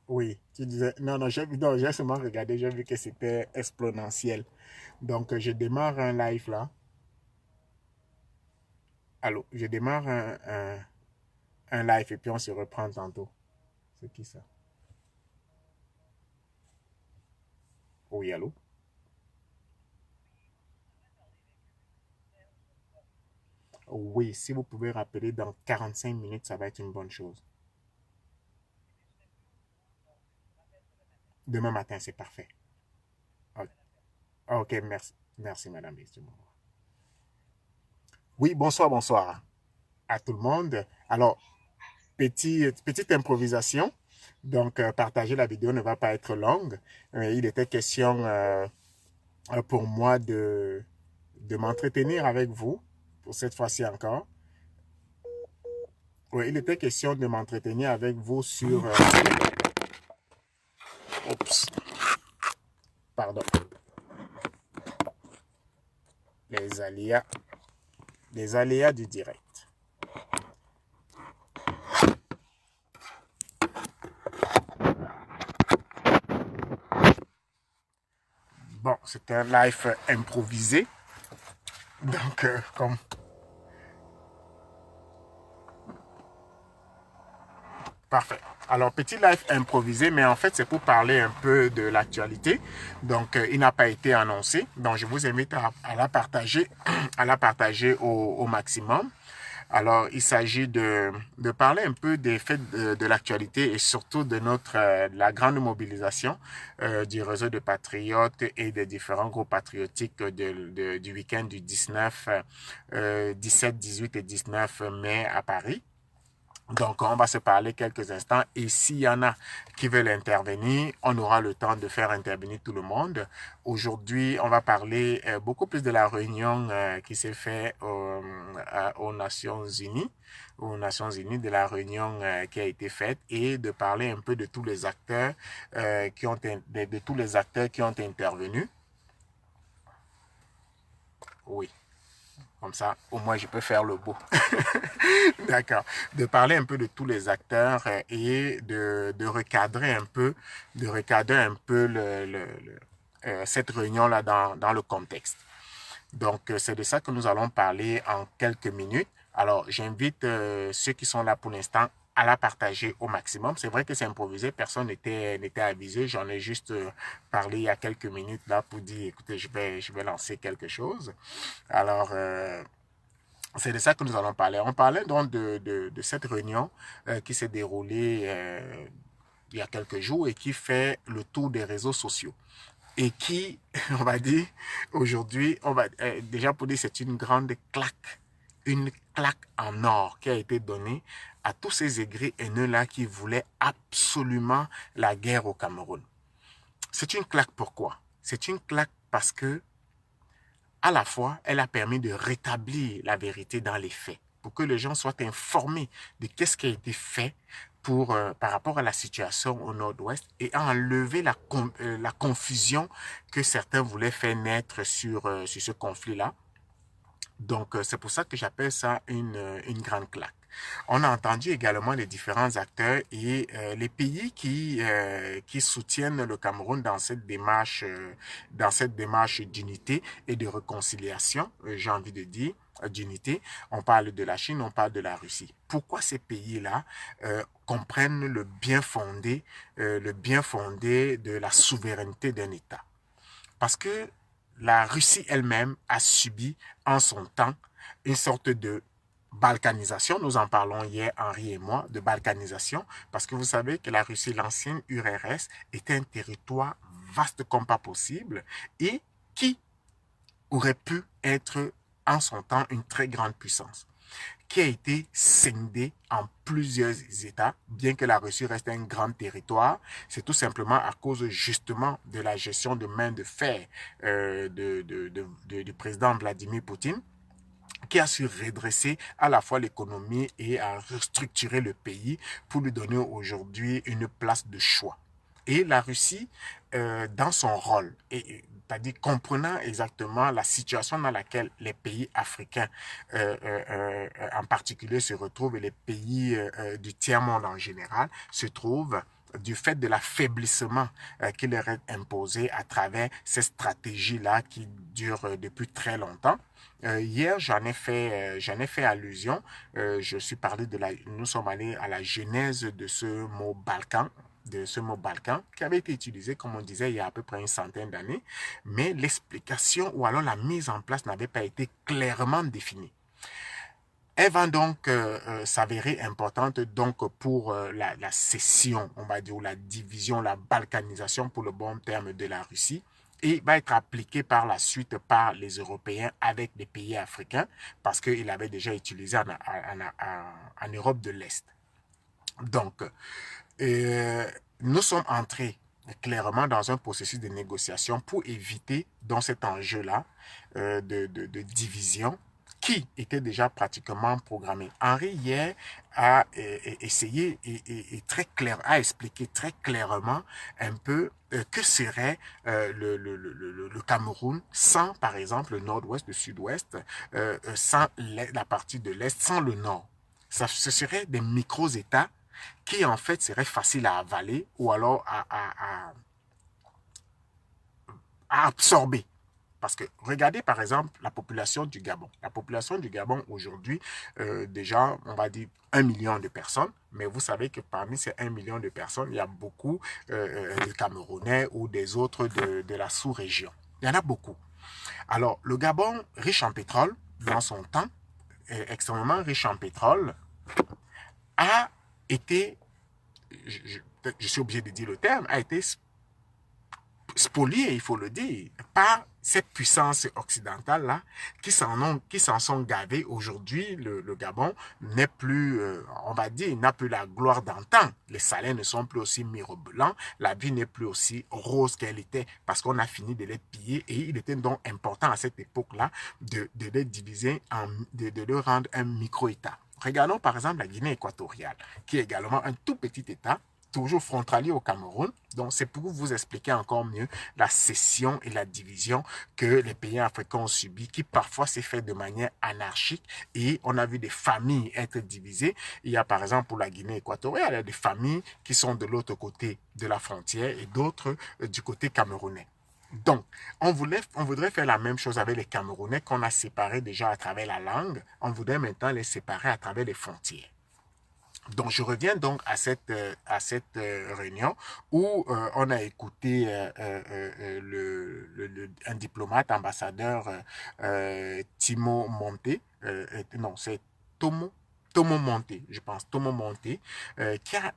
Oui, tu disais, non, non, non, j'ai seulement regardé, j'ai vu que c'était exponentiel. Donc, je démarre un live là. Allô, je démarre un live et puis on se reprend tantôt. C'est qui ça? Oui, allô? Oui, si vous pouvez rappeler dans 45 minutes, ça va être une bonne chose. Demain matin, c'est parfait. Ok, ok, merci. Merci, madame. Oui, bonsoir, bonsoir à tout le monde. Alors, petite improvisation. Donc, partager la vidéo ne va pas être longue. Il était question pour moi de m'entretenir avec vous, pour cette fois-ci encore. Oui, il était question de m'entretenir avec vous sur oups, pardon, les aléas, les aléas du direct. Bon, c'était un live improvisé. Donc, comme parfait. Alors, petit live improvisé, mais en fait, c'est pour parler un peu de l'actualité. Donc, il n'a pas été annoncé. Donc, je vous invite à la partager, à la partager au maximum. Alors, il s'agit de parler un peu des faits de l'actualité et surtout de la grande mobilisation du réseau de patriotes et des différents groupes patriotiques du week-end du 19, 17, 18 et 19 mai à Paris. Donc, on va se parler quelques instants et s'il y en a qui veulent intervenir, on aura le temps de faire intervenir tout le monde. Aujourd'hui, on va parler beaucoup plus de la réunion qui s'est faite aux Nations Unies, de la réunion qui a été faite et de parler un peu de tous les acteurs de tous les acteurs qui ont intervenu. Oui. Comme ça, au moins, je peux faire le beau. D'accord. De parler un peu de tous les acteurs et de recadrer un peu, cette réunion-là dans le contexte. Donc, c'est de ça que nous allons parler en quelques minutes. Alors, j'invite ceux qui sont là pour l'instant à la partager au maximum. C'est vrai que c'est improvisé, personne n'était avisé. J'en ai juste parlé il y a quelques minutes là pour dire, écoutez, je vais lancer quelque chose. Alors, c'est de ça que nous allons parler. On parlait donc de cette réunion qui s'est déroulée il y a quelques jours et qui fait le tour des réseaux sociaux. Et qui, on va dire, aujourd'hui, déjà pour dire, c'est une claque en or qui a été donnée à tous ces aigris haineux-là qui voulaient absolument la guerre au Cameroun. C'est une claque pourquoi? C'est une claque parce que à la fois, elle a permis de rétablir la vérité dans les faits, pour que les gens soient informés de qu'est-ce qui a été fait par rapport à la situation au nord-ouest et à enlever la confusion que certains voulaient faire naître sur ce conflit-là. Donc, c'est pour ça que j'appelle ça une grande claque. On a entendu également les différents acteurs et les pays qui soutiennent le Cameroun dans cette démarche d'unité et de réconciliation, j'ai envie de dire, d'unité. On parle de la Chine, on parle de la Russie. Pourquoi ces pays-là comprennent le bien fondé de la souveraineté d'un État? Parce que la Russie elle-même a subi en son temps une sorte de balkanisation. Nous en parlons hier, Henri et moi, de balkanisation, parce que vous savez que la Russie, l'ancienne URSS, était un territoire vaste comme pas possible et qui aurait pu être en son temps une très grande puissance qui a été scindé en plusieurs États, bien que la Russie reste un grand territoire. C'est tout simplement à cause justement de la gestion de main de fer du président Vladimir Poutine qui a su redresser à la fois l'économie et à restructurer le pays pour lui donner aujourd'hui une place de choix. Et la Russie, dans son rôle, et c'est-à-dire comprenant exactement la situation dans laquelle les pays africains en particulier se retrouvent et les pays du tiers-monde en général se trouvent du fait de l'affaiblissement qui leur est imposé à travers ces stratégies-là qui durent depuis très longtemps. Hier, j'en ai fait allusion. Je suis parlé nous sommes allés à la genèse de ce mot Balkan, qui avait été utilisé, comme on disait, il y a à peu près une centaine d'années, mais l'explication ou alors la mise en place n'avait pas été clairement définie. Elle va donc s'avérer importante donc pour la cession, on va dire, ou la division, la balkanisation pour le bon terme de la Russie, et va être appliquée par la suite par les Européens avec les pays africains, parce qu'il avait déjà utilisé en Europe de l'Est. Donc, nous sommes entrés clairement dans un processus de négociation pour éviter dans cet enjeu-là de division qui était déjà pratiquement programmé. Henri hier a essayé a expliqué très clairement un peu que serait le Cameroun sans, par exemple, le nord-ouest, le sud-ouest, sans la partie de l'est, sans le nord. Ce serait des micro-États qui en fait seraient faciles à avaler ou alors à absorber. Parce que regardez par exemple la population du Gabon. La population du Gabon aujourd'hui, déjà, on va dire 1 million de personnes. Mais vous savez que parmi ces 1 million de personnes, il y a beaucoup de Camerounais ou des autres de la sous-région. Il y en a beaucoup. Alors, le Gabon, riche en pétrole, dans son temps, extrêmement riche en pétrole, a été, je suis obligé de dire le terme, a été spolié, il faut le dire, par cette puissance occidentale-là qui s'en sont gavés. Aujourd'hui, le Gabon n'est plus, on va dire, n'a plus la gloire d'antan. Les salaires ne sont plus aussi mirobolants, la vie n'est plus aussi rose qu'elle était parce qu'on a fini de les piller et il était donc important à cette époque-là de les diviser, de leur rendre un micro-État. Regardons par exemple la Guinée équatoriale, qui est également un tout petit État, toujours frontalier au Cameroun. Donc, c'est pour vous expliquer encore mieux la cession et la division que les pays africains ont subi, qui parfois s'est fait de manière anarchique et on a vu des familles être divisées. Il y a par exemple pour la Guinée équatoriale, il y a des familles qui sont de l'autre côté de la frontière et d'autres du côté camerounais. Donc, on voudrait faire la même chose avec les Camerounais qu'on a séparés déjà à travers la langue. On voudrait maintenant les séparer à travers les frontières. Donc, je reviens donc à cette réunion où on a écouté un diplomate ambassadeur Timo Monté, non, c'est Tomo Monté, je pense, Tomo Monté, qui a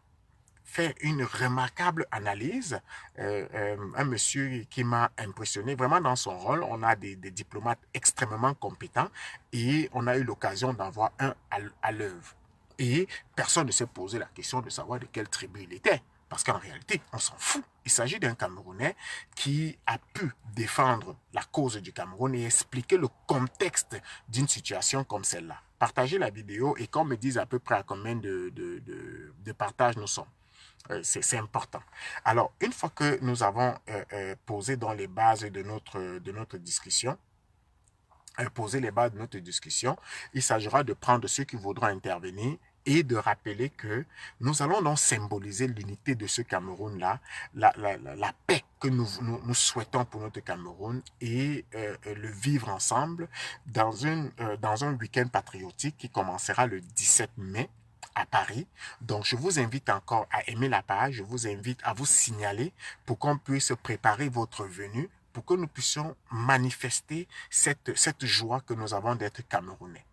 fait une remarquable analyse, un monsieur qui m'a impressionné vraiment dans son rôle. On a des diplomates extrêmement compétents et on a eu l'occasion d'en voir un à l'œuvre. Et personne ne s'est posé la question de savoir de quelle tribu il était. Parce qu'en réalité, on s'en fout. Il s'agit d'un Camerounais qui a pu défendre la cause du Cameroun et expliquer le contexte d'une situation comme celle-là. Partagez la vidéo et qu'on me dise à peu près à combien de partages nous sommes. C'est important. Alors, une fois que nous avons posé dans les bases de notre discussion, il s'agira de prendre ceux qui voudront intervenir et de rappeler que nous allons donc symboliser l'unité de ce Cameroun-là, la paix que nous souhaitons pour notre Cameroun et le vivre ensemble dans un week-end patriotique qui commencera le 17 mai à Paris. Donc, je vous invite encore à aimer la page, je vous invite à vous signaler pour qu'on puisse préparer votre venue, pour que nous puissions manifester cette joie que nous avons d'être Camerounais.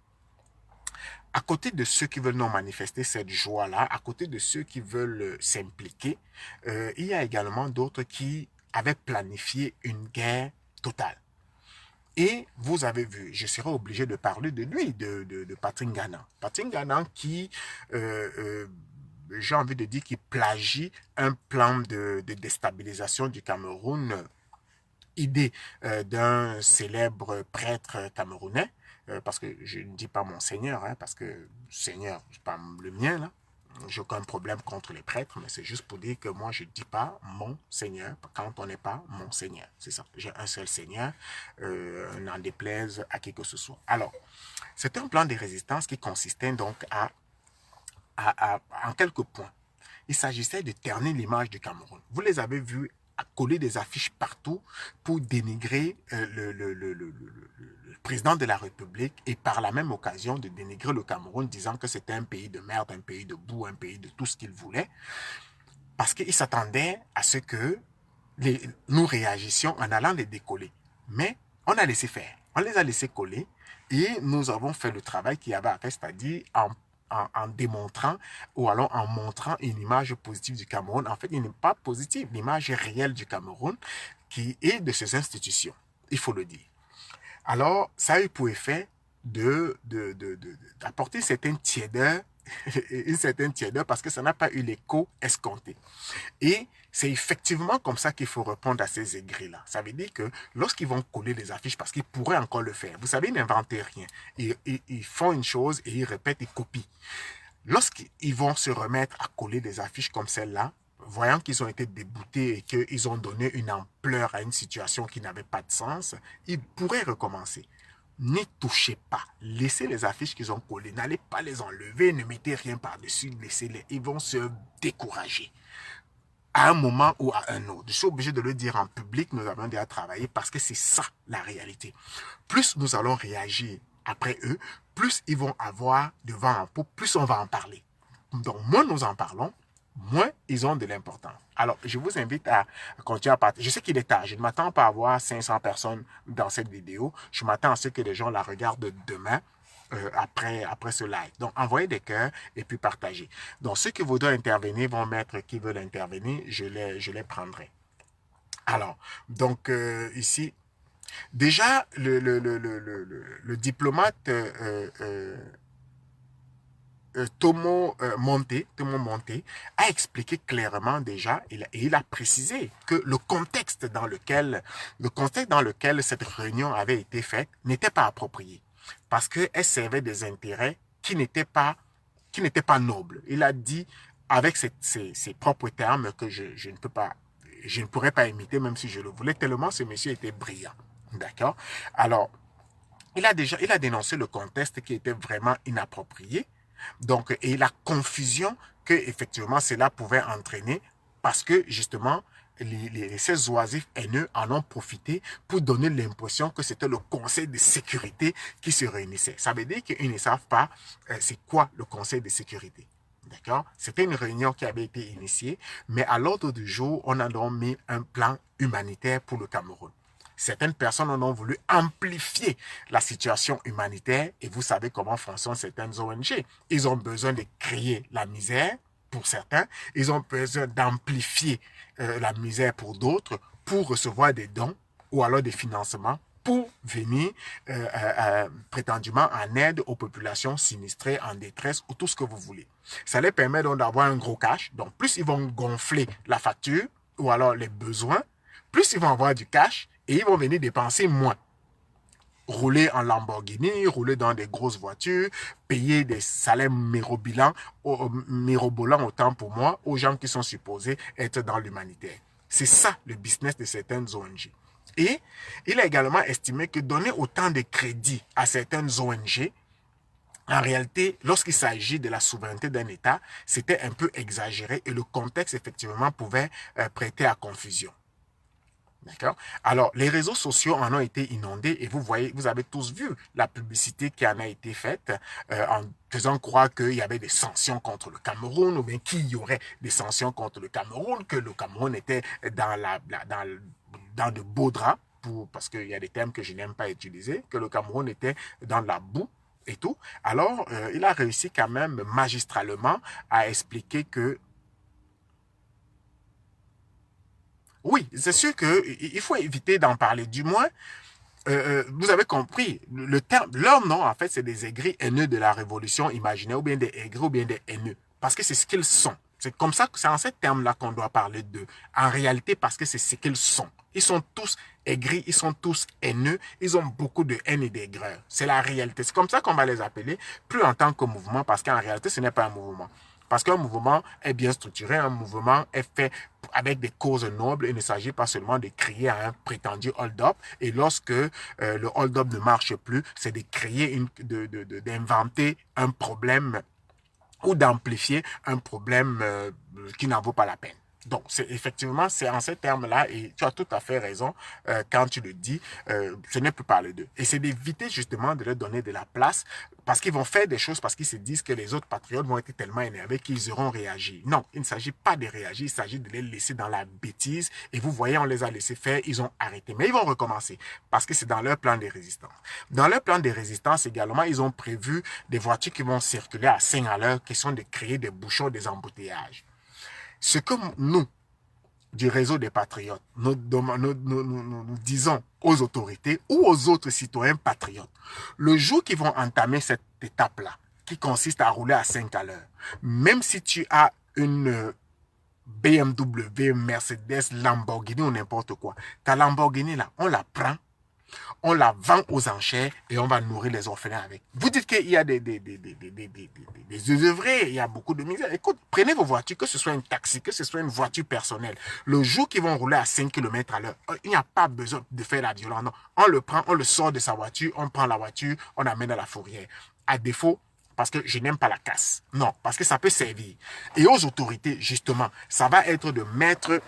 À côté de ceux qui veulent nous manifester cette joie-là, à côté de ceux qui veulent s'impliquer, il y a également d'autres qui avaient planifié une guerre totale. Et vous avez vu, je serai obligé de parler de lui, de Patrick Ngana. Patrick Ngana qui, j'ai envie de dire, qui plagie un plan de déstabilisation du Cameroun, idée d'un célèbre prêtre camerounais, parce que je ne dis pas mon Seigneur, hein, parce que Seigneur, je parle le mien là, j'ai aucun problème contre les prêtres, mais c'est juste pour dire que moi, je ne dis pas mon Seigneur quand on n'est pas mon Seigneur. C'est ça. J'ai un seul Seigneur, n'en déplaise à qui que ce soit. Alors, c'est un plan de résistance qui consistait donc en quelques points. Il s'agissait de ternir l'image du Cameroun. Vous les avez vus à coller des affiches partout pour dénigrer le président de la République et par la même occasion de dénigrer le Cameroun, disant que c'était un pays de merde, un pays de boue, un pays de tout ce qu'il voulait, parce qu'il s'attendait à ce que nous réagissions en allant les décoller. Mais on a laissé faire, on les a laissés coller et nous avons fait le travail qu'il y avait à faire, c'est-à-dire en démontrant ou alors en montrant une image positive du Cameroun. En fait, il n'est pas positive, l'image réelle du Cameroun qui est de ses institutions, il faut le dire. Alors, ça a eu pour effet d'apporter une certaine tiédeur, parce que ça n'a pas eu l'écho escompté. Et c'est effectivement comme ça qu'il faut répondre à ces aigris-là. Ça veut dire que lorsqu'ils vont coller les affiches, parce qu'ils pourraient encore le faire, vous savez, ils n'inventent rien. Ils font une chose et ils répètent, ils copient. Lorsqu'ils vont se remettre à coller des affiches comme celle-là, voyant qu'ils ont été déboutés et qu'ils ont donné une ampleur à une situation qui n'avait pas de sens, ils pourraient recommencer. N'y touchez pas. Laissez les affiches qu'ils ont collées. N'allez pas les enlever. Ne mettez rien par-dessus. Laissez-les. Ils vont se décourager à un moment ou à un autre. Je suis obligé de le dire en public. Nous avons déjà travaillé parce que c'est ça la réalité. Plus nous allons réagir après eux, plus ils vont avoir de vent en poupe, plus on va en parler. Donc, moins nous en parlons, moins ils ont de l'importance. Alors, je vous invite à continuer à partager. Je sais qu'il est tard. Je ne m'attends pas à avoir 500 personnes dans cette vidéo. Je m'attends à ce que les gens la regardent demain. Après ce live. Donc, envoyez des cœurs et puis partagez. Donc, ceux qui voudront intervenir vont mettre qui veulent intervenir. Je les prendrai. Alors, donc, ici, déjà, le diplomate Tomo Monté a expliqué clairement déjà et il a précisé que le contexte dans lequel cette réunion avait été faite n'était pas approprié parce qu'elle servait des intérêts qui n'étaient pas nobles. Il a dit avec ses propres termes que je ne pourrais pas imiter même si je le voulais tellement ce monsieur était brillant. D'accord? Alors, il a dénoncé le contexte qui était vraiment inapproprié. Donc, et la confusion que effectivement cela pouvait entraîner parce que justement ces oisifs haineux en ont profité pour donner l'impression que c'était le Conseil de sécurité qui se réunissait. Ça veut dire qu'ils ne savent pas c'est quoi le Conseil de sécurité. D'accord? C'était une réunion qui avait été initiée, mais à l'ordre du jour, on a donc mis un plan humanitaire pour le Cameroun. Certaines personnes en ont voulu amplifier la situation humanitaire et vous savez comment fonctionnent certaines ONG. Ils ont besoin de créer la misère pour certains, ils ont besoin d'amplifier la misère pour d'autres pour recevoir des dons ou alors des financements pour venir prétendument en aide aux populations sinistrées, en détresse ou tout ce que vous voulez. Ça les permet donc d'avoir un gros cash. Donc plus ils vont gonfler la facture ou alors les besoins, plus ils vont avoir du cash et ils vont venir dépenser moins. Rouler en Lamborghini, rouler dans des grosses voitures, payer des salaires mirobolants autant pour moi aux gens qui sont supposés être dans l'humanitaire. C'est ça le business de certaines ONG. Et il a également estimé que donner autant de crédit à certaines ONG, en réalité, lorsqu'il s'agit de la souveraineté d'un État, c'était un peu exagéré et le contexte effectivement pouvait prêter à confusion. D'accord? Alors, les réseaux sociaux en ont été inondés et vous avez tous vu la publicité qui en a été faite en faisant croire qu'il y avait des sanctions contre le Cameroun ou bien qu'il y aurait des sanctions contre le Cameroun, que le Cameroun était dans de beaux draps, parce qu'il y a des termes que je n'aime pas utiliser, que le Cameroun était dans la boue et tout. Alors, il a réussi quand même magistralement à expliquer que oui, c'est sûr qu'il faut éviter d'en parler. Du moins, vous avez compris, le terme, leur nom, en fait, c'est des aigris haineux de la révolution imaginaire, ou bien des aigris, ou bien des haineux. Parce que c'est ce qu'ils sont. C'est comme ça que c'est en ces termes-là qu'on doit parler d'eux. En réalité, parce que c'est ce qu'ils sont. Ils sont tous aigris, ils sont tous haineux, ils ont beaucoup de haine et d'aigreur. C'est la réalité. C'est comme ça qu'on va les appeler, plus en tant que mouvement, parce qu'en réalité, ce n'est pas un mouvement. Parce qu'un mouvement est bien structuré, un mouvement est fait avec des causes nobles. Il ne s'agit pas seulement de créer un prétendu hold-up. Et lorsque le hold-up ne marche plus, c'est de créer, d'inventer un problème ou d'amplifier un problème qui n'en vaut pas la peine. Donc, effectivement, c'est en ces termes-là, et tu as tout à fait raison quand tu le dis, ce n'est plus parler d'eux. Et c'est d'éviter justement de leur donner de la place, parce qu'ils vont faire des choses, parce qu'ils se disent que les autres patriotes vont être tellement énervés qu'ils auront réagi. Non, il ne s'agit pas de réagir, il s'agit de les laisser dans la bêtise. Et vous voyez, on les a laissés faire, ils ont arrêté. Mais ils vont recommencer, parce que c'est dans leur plan de résistance. Dans leur plan de résistance également, ils ont prévu des voitures qui vont circuler à 5 à l'heure, qui sont de créer des bouchons, des embouteillages. Ce que nous, du réseau des patriotes, nous disons aux autorités ou aux autres citoyens patriotes, le jour qu'ils vont entamer cette étape-là, qui consiste à rouler à 5 à l'heure, même si tu as une BMW, Mercedes, Lamborghini ou n'importe quoi, ta Lamborghini là, on la prend, on la vend aux enchères et on va nourrir les orphelins avec. Vous dites qu'il y a des œuvrés, il y a beaucoup de misère. Écoute, prenez vos voitures, que ce soit un taxi, que ce soit une voiture personnelle. Le jour qu'ils vont rouler à 5 km à l'heure, il n'y a pas besoin de faire la violence. Non. On le prend, on le sort de sa voiture, on prend la voiture, on l'amène à la fourrière. À défaut, parce que je n'aime pas la casse. Non, parce que ça peut servir. Et aux autorités, justement, ça va être de mettre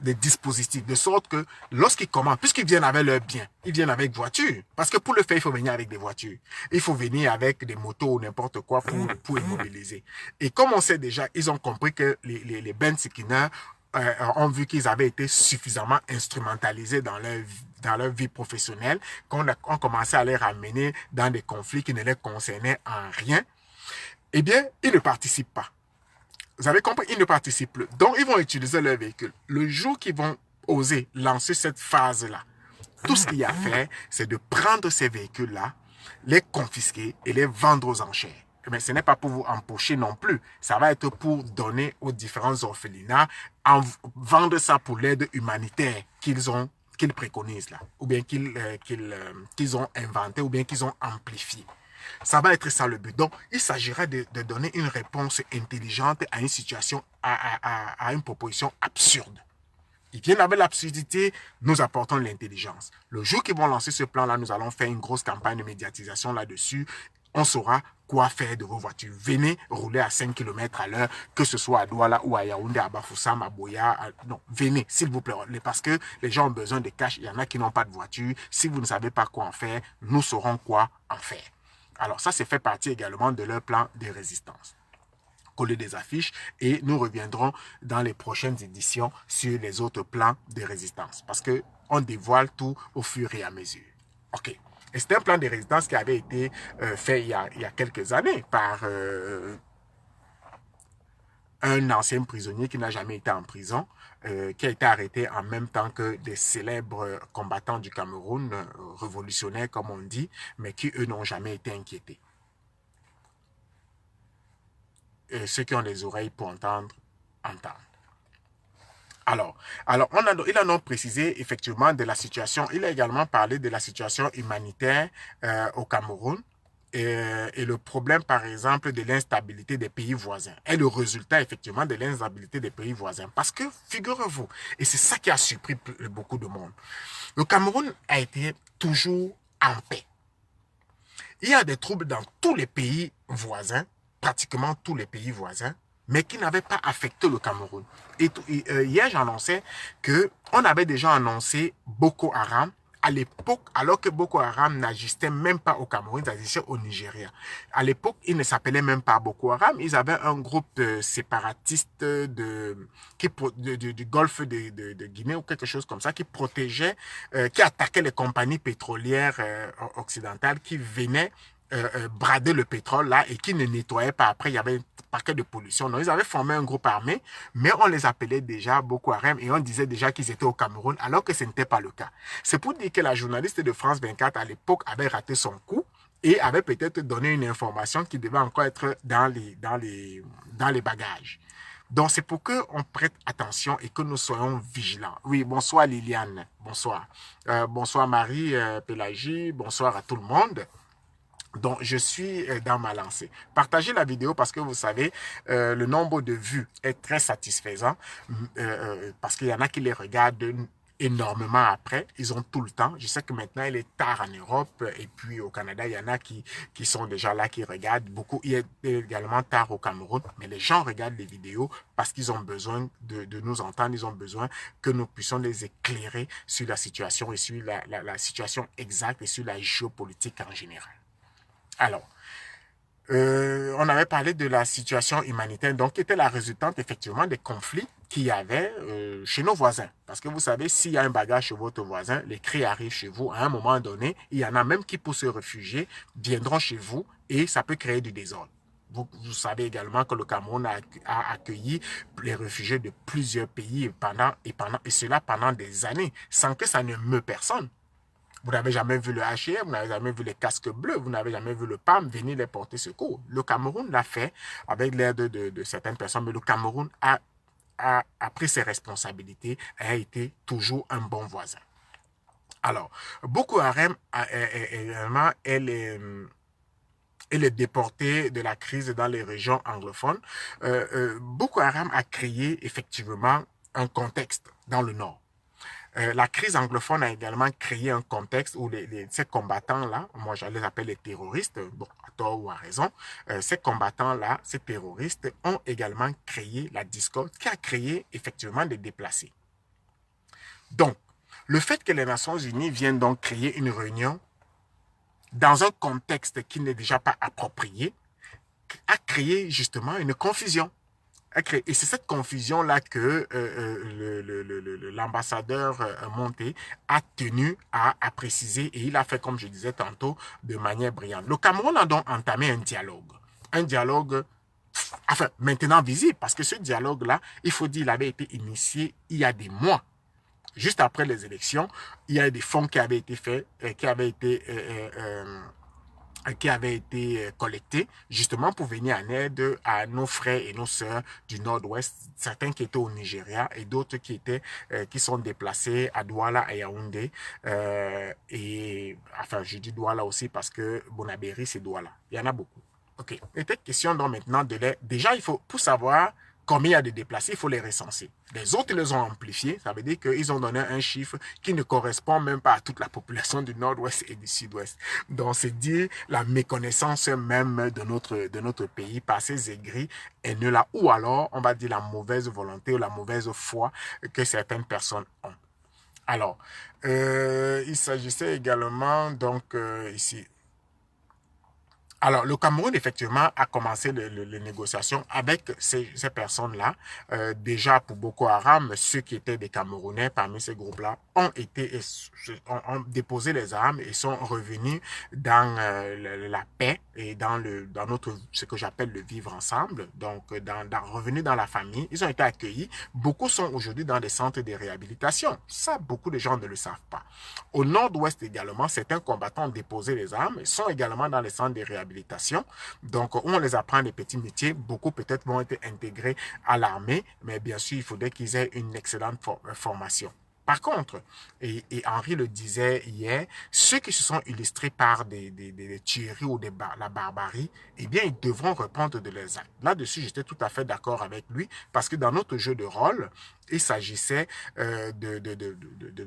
des dispositifs, de sorte que lorsqu'ils commandent, puisqu'ils viennent avec leurs biens, ils viennent avec voiture. Parce que pour le faire, il faut venir avec des voitures. Il faut venir avec des motos ou n'importe quoi pour immobiliser. Et comme on sait déjà, ils ont compris que les Ben Sikina ont vu qu'ils avaient été suffisamment instrumentalisés dans leur vie professionnelle, qu'on commençait à les ramener dans des conflits qui ne les concernaient en rien. Eh bien, ils ne participent pas. Vous avez compris, ils ne participent plus. Donc, ils vont utiliser leur véhicule. Le jour qu'ils vont oser lancer cette phase-là, tout ce qu'il y a à faire, c'est de prendre ces véhicules-là, les confisquer et les vendre aux enchères. Mais ce n'est pas pour vous empocher non plus. Ça va être pour donner aux différents orphelinats, vendre ça pour l'aide humanitaire qu'ils préconisent là, ou bien qu'ils ont inventé, ou bien qu'ils ont amplifié. Ça va être ça le but. Donc, il s'agira de donner une réponse intelligente à une situation, à une proposition absurde. Ils viennent avec l'absurdité, nous apportons l'intelligence. Le jour qu'ils vont lancer ce plan-là, nous allons faire une grosse campagne de médiatisation là-dessus. On saura quoi faire de vos voitures. Venez rouler à 5 km à l'heure, que ce soit à Douala ou à Yaoundé, à Bafoussam, à Boya. Non, venez, s'il vous plaît. Parce que les gens ont besoin de cash. Il y en a qui n'ont pas de voiture. Si vous ne savez pas quoi en faire, nous saurons quoi en faire. Alors ça, c'est fait partie également de leur plan de résistance. Coller des affiches et nous reviendrons dans les prochaines éditions sur les autres plans de résistance parce qu'on dévoile tout au fur et à mesure. OK. Et c'est un plan de résistance qui avait été fait il y a quelques années par un ancien prisonnier qui n'a jamais été en prison, qui a été arrêté en même temps que des célèbres combattants du Cameroun, révolutionnaires comme on dit, mais qui eux n'ont jamais été inquiétés. Et ceux qui ont les oreilles pour entendre, entendent. Alors il en a précisé effectivement de la situation, il a également parlé de la situation humanitaire au Cameroun, et le problème, par exemple, de l'instabilité des pays voisins est le résultat, effectivement, de l'instabilité des pays voisins. Parce que, figurez-vous, et c'est ça qui a surpris beaucoup de monde, le Cameroun a été toujours en paix. Il y a des troubles dans tous les pays voisins, pratiquement tous les pays voisins, mais qui n'avaient pas affecté le Cameroun. Et hier, j'annonçais qu'on avait déjà annoncé Boko Haram, à l'époque, alors que Boko Haram n'agissait même pas au Cameroun, ils agissaient au Nigeria. À l'époque, ils ne s'appelaient même pas Boko Haram, ils avaient un groupe séparatiste du golfe de Guinée ou quelque chose comme ça, qui protégeait, qui attaquait les compagnies pétrolières occidentales qui venaient brader le pétrole là et qui ne nettoyaient pas. Après, il y avait un paquet de pollution. Donc, ils avaient formé un groupe armé, mais on les appelait déjà Boko Haram et on disait déjà qu'ils étaient au Cameroun, alors que ce n'était pas le cas. C'est pour dire que la journaliste de France 24 à l'époque avait raté son coup et avait peut-être donné une information qui devait encore être dans les bagages. Donc, c'est pour qu'on prête attention et que nous soyons vigilants. Oui, bonsoir Liliane, bonsoir. Bonsoir Marie, Pélagie, bonsoir à tout le monde. Donc, je suis dans ma lancée. Partagez la vidéo parce que vous savez, le nombre de vues est très satisfaisant parce qu'il y en a qui les regardent énormément après. Ils ont tout le temps. Je sais que maintenant, il est tard en Europe et puis au Canada, il y en a qui sont déjà là, qui regardent beaucoup. Il est également tard au Cameroun, mais les gens regardent les vidéos parce qu'ils ont besoin de nous entendre. Ils ont besoin que nous puissions les éclairer sur la situation et sur la situation exacte et sur la géopolitique en général. Alors, on avait parlé de la situation humanitaire, donc qui était la résultante effectivement des conflits qu'il y avait chez nos voisins. Parce que vous savez, s'il y a un bagage chez votre voisin, les cris arrivent chez vous. À un moment donné, il y en a même qui, pour se réfugier, viendront chez vous et ça peut créer du désordre. Vous savez également que le Cameroun a accueilli les réfugiés de plusieurs pays et cela pendant des années, sans que ça ne meut personne. Vous n'avez jamais vu le HM, vous n'avez jamais vu les casques bleus, vous n'avez jamais vu le PAM venir les porter secours. Le Cameroun l'a fait avec l'aide de certaines personnes, mais le Cameroun a pris ses responsabilités et a été toujours un bon voisin. Alors, Boko Haram également, elle est déportée de la crise dans les régions anglophones. Boko Haram a créé effectivement un contexte dans le Nord. La crise anglophone a également créé un contexte où ces combattants-là, moi je les appelle les terroristes, bon, à tort ou à raison, ces combattants-là, ces terroristes ont également créé la discorde qui a créé effectivement des déplacés. Donc, le fait que les Nations Unies viennent donc créer une réunion dans un contexte qui n'est déjà pas approprié, a créé justement une confusion. Et c'est cette confusion-là que l'ambassadeur Monté a tenu à préciser et il a fait, comme je disais tantôt, de manière brillante. Le Cameroun a donc entamé un dialogue enfin, maintenant visible, parce que ce dialogue-là, il faut dire, il avait été initié il y a des mois. Juste après les élections, il y a des fonds qui avaient été faits, qui avait été collecté justement pour venir en aide à nos frères et nos sœurs du Nord-Ouest, certains qui étaient au Nigeria et d'autres qui sont déplacés à Douala et Yaoundé. Et enfin, je dis Douala aussi parce que Bonabéry, c'est Douala. Il y en a beaucoup. OK. Il était question donc maintenant de les... Déjà, il faut, pour savoir combien il y a de déplacés, il faut les recenser. Les autres, ils les ont amplifiés. Ça veut dire qu'ils ont donné un chiffre qui ne correspond même pas à toute la population du Nord-Ouest et du Sud-Ouest. Donc, c'est dire la méconnaissance même de notre pays par ces aigris haineux là. Ou alors, on va dire la mauvaise volonté ou la mauvaise foi que certaines personnes ont. Alors, il s'agissait également, donc, ici, alors, le Cameroun, effectivement, a commencé les négociations avec ces personnes-là. Déjà, pour Boko Haram, ceux qui étaient des Camerounais parmi ces groupes-là ont déposé les armes et sont revenus dans la paix et dans ce que j'appelle le vivre ensemble. Donc, revenus dans la famille. Ils ont été accueillis. Beaucoup sont aujourd'hui dans des centres de réhabilitation. Ça, beaucoup de gens ne le savent pas. Au nord-ouest également, certains combattants ont déposé les armes et sont également dans les centres de réhabilitation. Donc, on les apprend des petits métiers. Beaucoup peut-être vont être intégrés à l'armée, mais bien sûr, il faudrait qu'ils aient une excellente formation. Par contre, et Henri le disait hier, ceux qui se sont illustrés par des tueries ou la barbarie, eh bien, ils devront répondre de leurs actes. Là-dessus, j'étais tout à fait d'accord avec lui, parce que dans notre jeu de rôle, il s'agissait de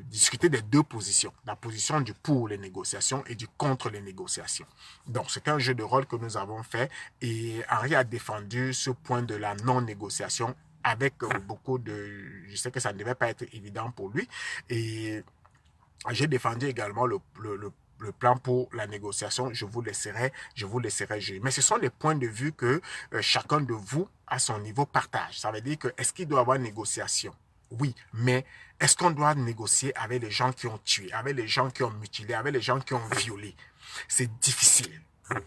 discuter des deux positions. La position du pour les négociations et du contre les négociations. Donc, c'est un jeu de rôle que nous avons fait et Henri a défendu ce point de la non-négociation avec beaucoup de... Je sais que ça ne devait pas être évident pour lui. Et j'ai défendu également le plan pour la négociation. Je vous laisserai juger. Mais ce sont les points de vue que chacun de vous, à son niveau, partage. Ça veut dire que est-ce qu'il doit y avoir négociation? Oui, mais est-ce qu'on doit négocier avec les gens qui ont tué, avec les gens qui ont mutilé, avec les gens qui ont violé? C'est difficile.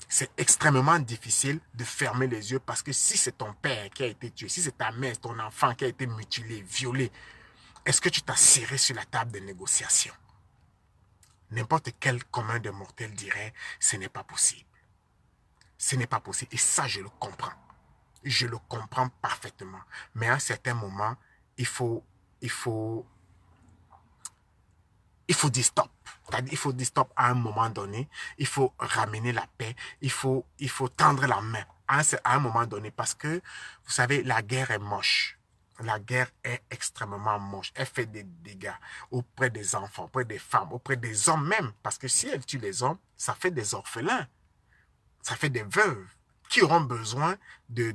C'est extrêmement difficile de fermer les yeux parce que si c'est ton père qui a été tué, si c'est ta mère, ton enfant qui a été mutilé, violé, est-ce que tu t'as serré sur la table de négociation? N'importe quel commun de mortels dirait, ce n'est pas possible. Ce n'est pas possible. Et ça, je le comprends. Je le comprends parfaitement. Mais à un certain moment, il faut il faut dire stop. C'est-à-dire, il faut dire stop à un moment donné. Il faut ramener la paix. Il faut tendre la main à un moment donné. Parce que, vous savez, la guerre est moche. La guerre est extrêmement moche. Elle fait des dégâts auprès des enfants, auprès des femmes, auprès des hommes même. Parce que si elle tue les hommes, ça fait des orphelins. Ça fait des veuves qui auront besoin de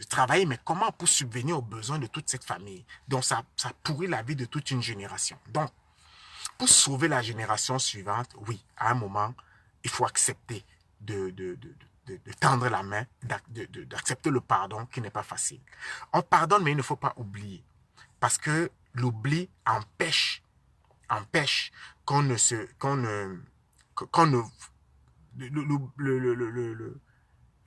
travailler. Mais comment pour subvenir aux besoins de toute cette famille? Donc, ça pourrit la vie de toute une génération. Donc, pour sauver la génération suivante, oui, à un moment, il faut accepter de tendre la main, d'accepter le pardon qui n'est pas facile. On pardonne, mais il ne faut pas oublier. Parce que l'oubli empêche qu'on ne se... qu'on ne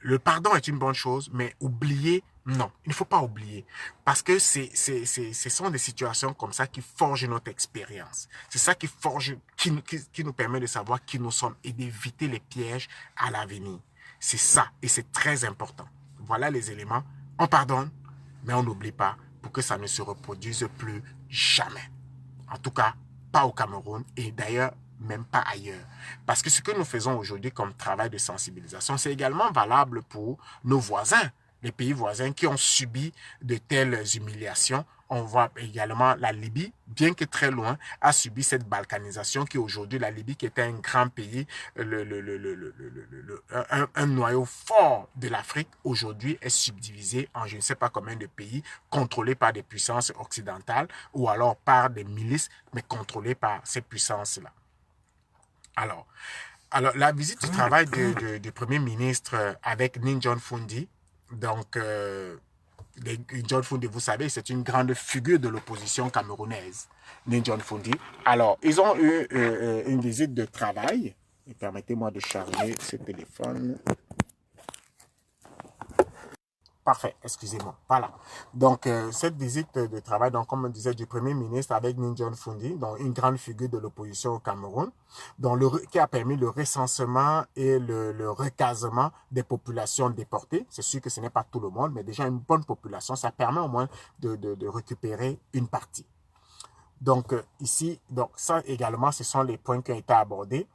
le pardon est une bonne chose, mais oublier, non, il ne faut pas oublier. Parce que ce sont des situations comme ça qui forgent notre expérience. C'est ça qui forge, qui nous permet de savoir qui nous sommes et d'éviter les pièges à l'avenir. C'est ça, et c'est très important. Voilà les éléments. On pardonne, mais on n'oublie pas pour que ça ne se reproduise plus jamais. En tout cas, pas au Cameroun, et d'ailleurs, même pas ailleurs. Parce que ce que nous faisons aujourd'hui comme travail de sensibilisation, c'est également valable pour nos voisins, les pays voisins qui ont subi de telles humiliations. On voit également la Libye, bien que très loin, a subi cette balkanisation qui aujourd'hui, la Libye qui était un grand pays, un noyau fort de l'Afrique, aujourd'hui est subdivisé en je ne sais pas combien de pays contrôlés par des puissances occidentales ou alors par des milices, mais contrôlés par ces puissances-là. Alors, la visite du travail du Premier ministre avec Nin John Fundi, donc John Fundi, vous savez, c'est une grande figure de l'opposition camerounaise, Nin John Fundi. Alors, ils ont eu une visite de travail. Permettez-moi de charger ce téléphone. Parfait, excusez-moi. Voilà. Donc, cette visite de travail, donc, comme on disait, du Premier ministre avec Nin John Fundi, donc une grande figure de l'opposition au Cameroun, qui a permis le recensement et le recasement des populations déportées. C'est sûr que ce n'est pas tout le monde, mais déjà une bonne population, ça permet au moins de récupérer une partie. Donc, ici, donc ça également, ce sont les points qui ont été abordés.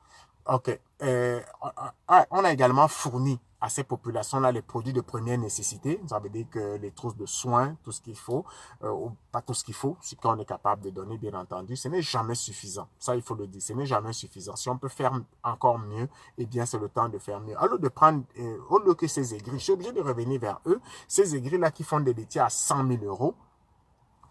OK. On a également fourni à ces populations-là les produits de première nécessité. Ça veut dire que les trousses de soins, tout ce qu'il faut, ou pas tout ce qu'il faut, ce qu'on est capable de donner, bien entendu, ce n'est jamais suffisant. Ça, il faut le dire, ce n'est jamais suffisant. Si on peut faire encore mieux, eh bien, c'est le temps de faire mieux. Alors, au lieu que ces aigris, je suis obligé de revenir vers eux, ces aigris-là qui font des laitiers à 100 000 €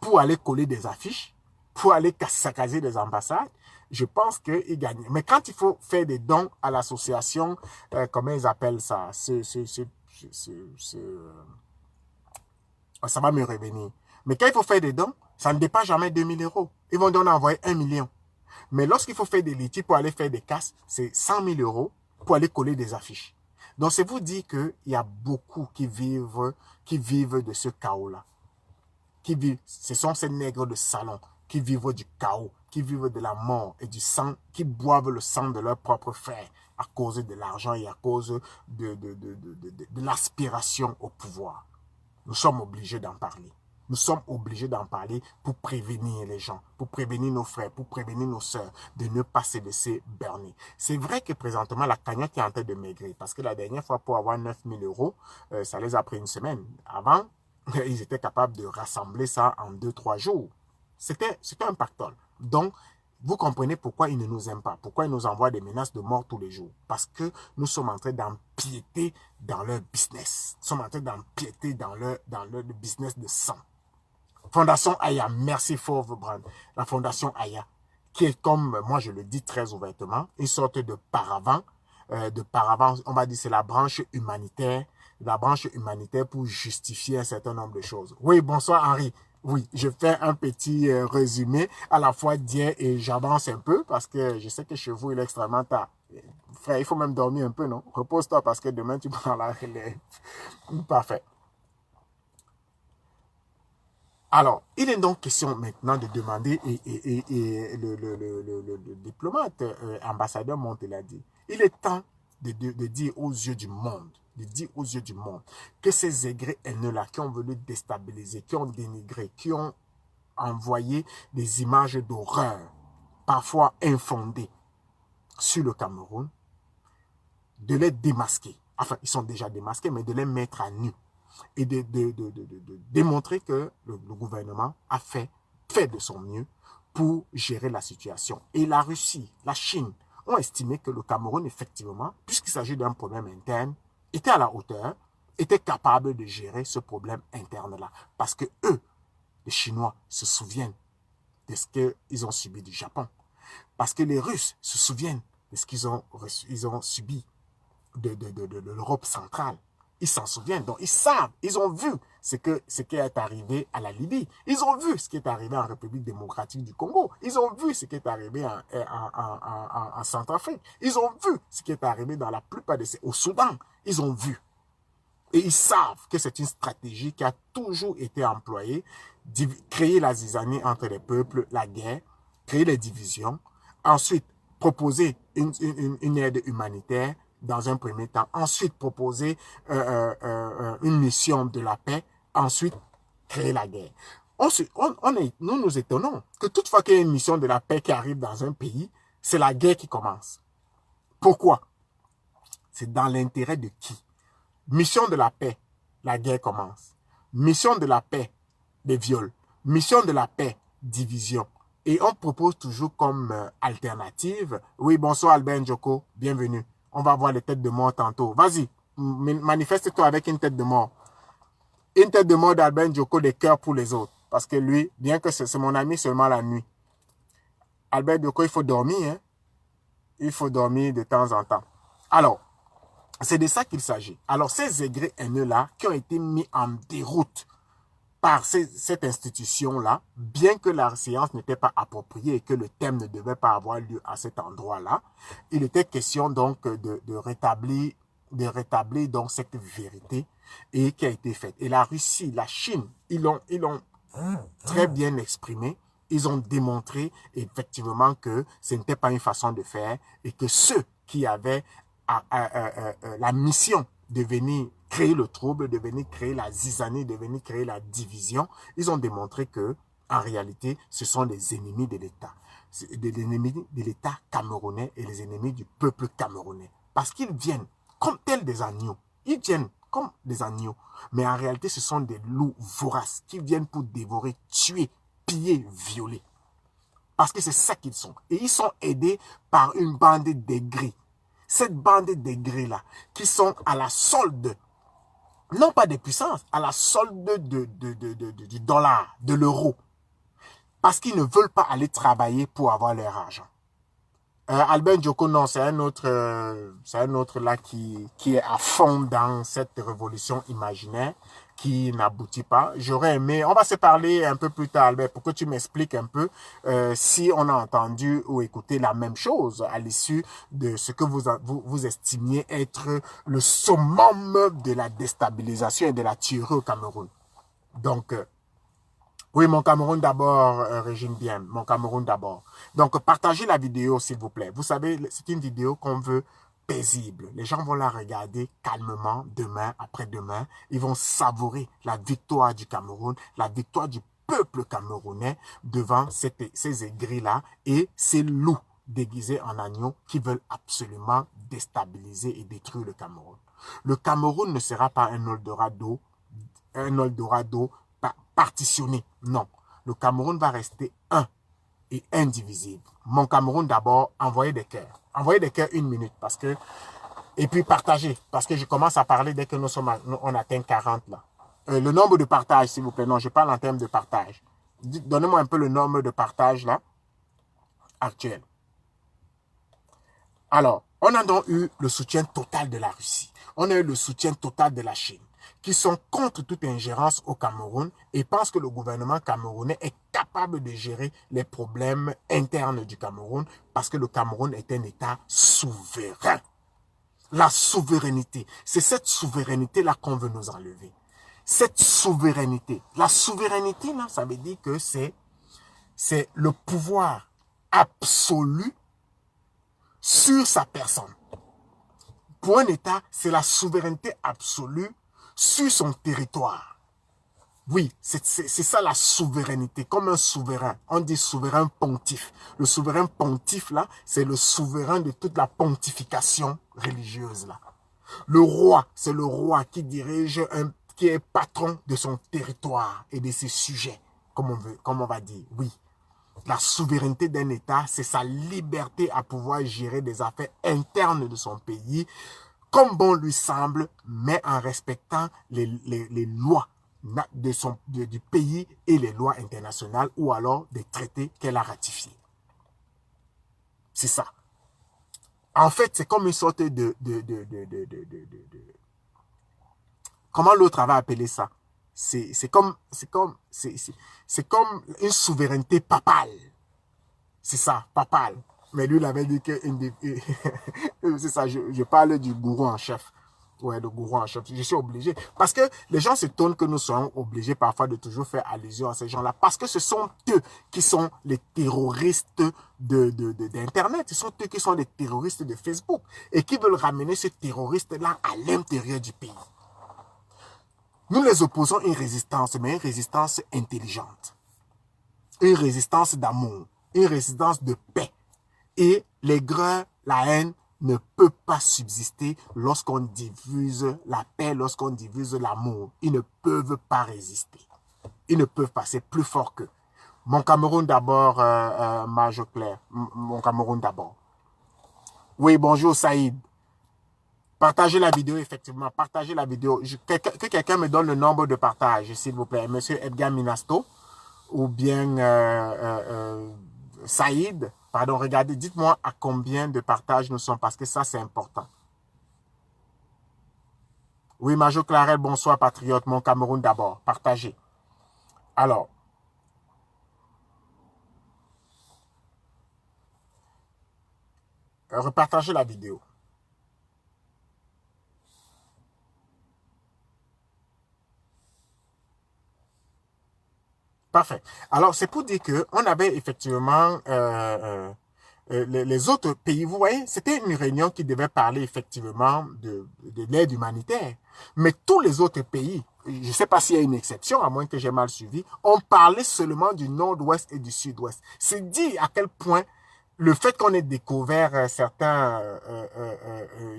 pour aller coller des affiches, pour aller saccager des ambassades, je pense qu'ils gagnent. Mais quand il faut faire des dons à l'association, comment ils appellent ça, ça va me revenir. Mais quand il faut faire des dons, ça ne dépasse jamais 2 000 €. Ils vont donc envoyer 1 million. Mais lorsqu'il faut faire des litiges pour aller faire des casses, c'est 100 000 € pour aller coller des affiches. Donc, c'est vous dire qu'il y a beaucoup qui vivent de ce chaos-là. Ce sont ces nègres de salon qui vivent du chaos, qui vivent de la mort et du sang, qui boivent le sang de leurs propres frères à cause de l'argent et à cause de l'aspiration au pouvoir. Nous sommes obligés d'en parler. Nous sommes obligés d'en parler pour prévenir les gens, pour prévenir nos frères, pour prévenir nos sœurs de ne pas se laisser berner. C'est vrai que présentement, la cagnotte est en train de maigrir parce que la dernière fois, pour avoir 9 000 €, ça les a pris une semaine. Avant, ils étaient capables de rassembler ça en 2-3 jours. C'était un pactole. Donc, vous comprenez pourquoi ils ne nous aiment pas, pourquoi ils nous envoient des menaces de mort tous les jours. Parce que nous sommes en train d'empiéter dans leur business. Nous sommes en train d'empiéter dans leur business de sang. Fondation Aya, merci for brand. La Fondation Aya, qui est, comme moi je le dis très ouvertement, une sorte de paravent, on va dire c'est la branche humanitaire pour justifier un certain nombre de choses. Oui, bonsoir Henri. Oui, je fais un petit résumé à la fois d'hier et j'avance un peu parce que je sais que chez vous il est extrêmement tard. Frère, il faut même dormir un peu, non? Repose-toi parce que demain tu prends la relève. Parfait. Alors, il est donc question maintenant de demander, et le diplomate ambassadeur Monteladi, il est temps de dire aux yeux du monde, que ces aigris haineux-là qui ont voulu déstabiliser, qui ont dénigré, qui ont envoyé des images d'horreur parfois infondées sur le Cameroun, de les démasquer. Enfin, ils sont déjà démasqués, mais de les mettre à nu. Et de démontrer que le gouvernement a fait de son mieux pour gérer la situation. Et la Russie, la Chine ont estimé que le Cameroun, effectivement, puisqu'il s'agit d'un problème interne, était à la hauteur, était capable de gérer ce problème interne-là. Parce que eux, les Chinois, se souviennent de ce qu'ils ont subi du Japon. Parce que les Russes se souviennent de ce qu'ils ont subi de l'Europe centrale. Ils s'en souviennent, donc ils savent, ils ont vu ce qui est arrivé à la Libye. Ils ont vu ce qui est arrivé en République démocratique du Congo. Ils ont vu ce qui est arrivé en Centrafrique. Ils ont vu ce qui est arrivé dans la plupart de ces... Au Soudan, ils ont vu. Et ils savent que c'est une stratégie qui a toujours été employée, créer la zizanie entre les peuples, la guerre, créer les divisions, ensuite proposer une aide humanitaire, dans un premier temps, ensuite proposer une mission de la paix, ensuite créer la guerre. Nous nous étonnons que toutefois qu'il y a une mission de la paix qui arrive dans un pays, c'est la guerre qui commence. Pourquoi? C'est dans l'intérêt de qui? Mission de la paix, la guerre commence. Mission de la paix, des viols. Mission de la paix, division. Et on propose toujours comme alternative, oui, bonsoir Albert Njoko, bienvenue. On va voir les têtes de mort tantôt. Vas-y, manifeste-toi avec une tête de mort. Une tête de mort d'Albert Njoko, des cœurs pour les autres. Parce que lui, bien que c'est mon ami seulement la nuit. Albert Njoko, il faut dormir. Hein? Il faut dormir de temps en temps. Alors, c'est de ça qu'il s'agit. Alors, ces aigrés haineux-là, qui ont été mis en déroute par cette institution-là, bien que la séance n'était pas appropriée et que le thème ne devait pas avoir lieu à cet endroit-là, il était question donc de rétablir donc cette vérité et qui a été faite. Et la Russie, la Chine, ils l'ont très bien exprimé. Ils ont démontré effectivement que ce n'était pas une façon de faire et que ceux qui avaient la mission de venir créer le trouble, de venir créer la zizanie, de venir créer la division, ils ont démontré que, en réalité, ce sont les ennemis de l'État. Les ennemis de l'État camerounais et les ennemis du peuple camerounais. Parce qu'ils viennent comme tels des agneaux. Ils viennent comme des agneaux. Mais en réalité, ce sont des loups voraces qui viennent pour dévorer, tuer, piller, violer. Parce que c'est ça qu'ils sont. Et ils sont aidés par une bande d'aigris. Cette bande d'aigris-là, qui sont à la solde, non pas des puissances, à la solde du dollar, de l'euro. Parce qu'ils ne veulent pas aller travailler pour avoir leur argent. Albert Njoko, non, c'est un autre là qui est à fond dans cette révolution imaginaire qui n'aboutit pas. J'aurais aimé, on va se parler un peu plus tard, Albert, pour que tu m'expliques un peu si on a entendu ou écouté la même chose à l'issue de ce que vous estimiez être le summum de la déstabilisation et de la tuerie au Cameroun. Donc, oui, mon Cameroun d'abord, Régine bien, mon Cameroun d'abord. Donc, partagez la vidéo, s'il vous plaît. Vous savez, c'est une vidéo qu'on veut paisible. Les gens vont la regarder calmement demain, après-demain. Ils vont savourer la victoire du Cameroun, la victoire du peuple camerounais devant ces aigris-là et ces loups déguisés en agneaux qui veulent absolument déstabiliser et détruire le Cameroun. Le Cameroun ne sera pas un Eldorado partitionné. Non. Le Cameroun va rester un et indivisible. Mon Cameroun d'abord, envoyez des cœurs. Envoyez des cœurs 1 minute parce que et puis partagez parce que je commence à parler dès que on atteint 40 là. Le nombre de partages s'il vous plaît. Non, je parle en termes de partage. Donnez-moi un peu le nombre de partages là actuel. Alors, on a donc eu le soutien total de la Russie. On a eu le soutien total de la Chine, qui sont contre toute ingérence au Cameroun et pensent que le gouvernement camerounais est capable de gérer les problèmes internes du Cameroun parce que le Cameroun est un État souverain. La souveraineté, c'est cette souveraineté-là qu'on veut nous enlever. Cette souveraineté, la souveraineté, là, ça veut dire que c'est le pouvoir absolu sur sa personne. Pour un État, c'est la souveraineté absolue sur son territoire. Oui, c'est ça la souveraineté, comme un souverain. On dit souverain pontife. Le souverain pontife, là, c'est le souverain de toute la pontification religieuse, là. Le roi, c'est le roi qui dirige, qui est patron de son territoire et de ses sujets, comme on va dire. Oui, la souveraineté d'un État, c'est sa liberté à pouvoir gérer des affaires internes de son pays, comme bon lui semble, mais en respectant les lois du pays et les lois internationales ou alors des traités qu'elle a ratifiés. C'est ça. En fait, c'est comme une sorte comment l'autre avait appelé ça? C'est comme une souveraineté papale. C'est ça, papale. Mais lui, il avait dit que c'est ça, je parle du gourou en chef. Ouais, le gourou en chef. Je suis obligé. Parce que les gens s'étonnent que nous soyons obligés parfois de toujours faire allusion à ces gens-là. Parce que ce sont eux qui sont les terroristes d'Internet. Ce sont eux qui sont les terroristes de Facebook. Et qui veulent ramener ce terroriste-là à l'intérieur du pays. Nous les opposons une résistance, mais une résistance intelligente. Une résistance d'amour. Une résistance de paix. Et l'aigreur, la haine ne peut pas subsister lorsqu'on diffuse la paix, lorsqu'on diffuse l'amour. Ils ne peuvent pas résister. Ils ne peuvent pas, c'est plus fort qu'eux. Mon Cameroun d'abord, Major Claire. Mon Cameroun d'abord. Oui, bonjour Saïd. Partagez la vidéo, effectivement. Partagez la vidéo. Que quelqu'un me donne le nombre de partages, s'il vous plaît. Monsieur Edgar Minasto ou bien Saïd. Pardon, regardez, dites-moi à combien de partages nous sommes, parce que ça, c'est important. Oui, Major Clarel, bonsoir, patriote, mon Cameroun d'abord. Partagez. Alors, repartagez la vidéo. Parfait. Alors, c'est pour dire qu'on avait effectivement les autres pays. Vous voyez, c'était une réunion qui devait parler effectivement de l'aide humanitaire. Mais tous les autres pays, je ne sais pas s'il y a une exception, à moins que j'ai mal suivi, ont parlé seulement du nord-ouest et du sud-ouest. C'est dit à quel point le fait qu'on ait découvert certains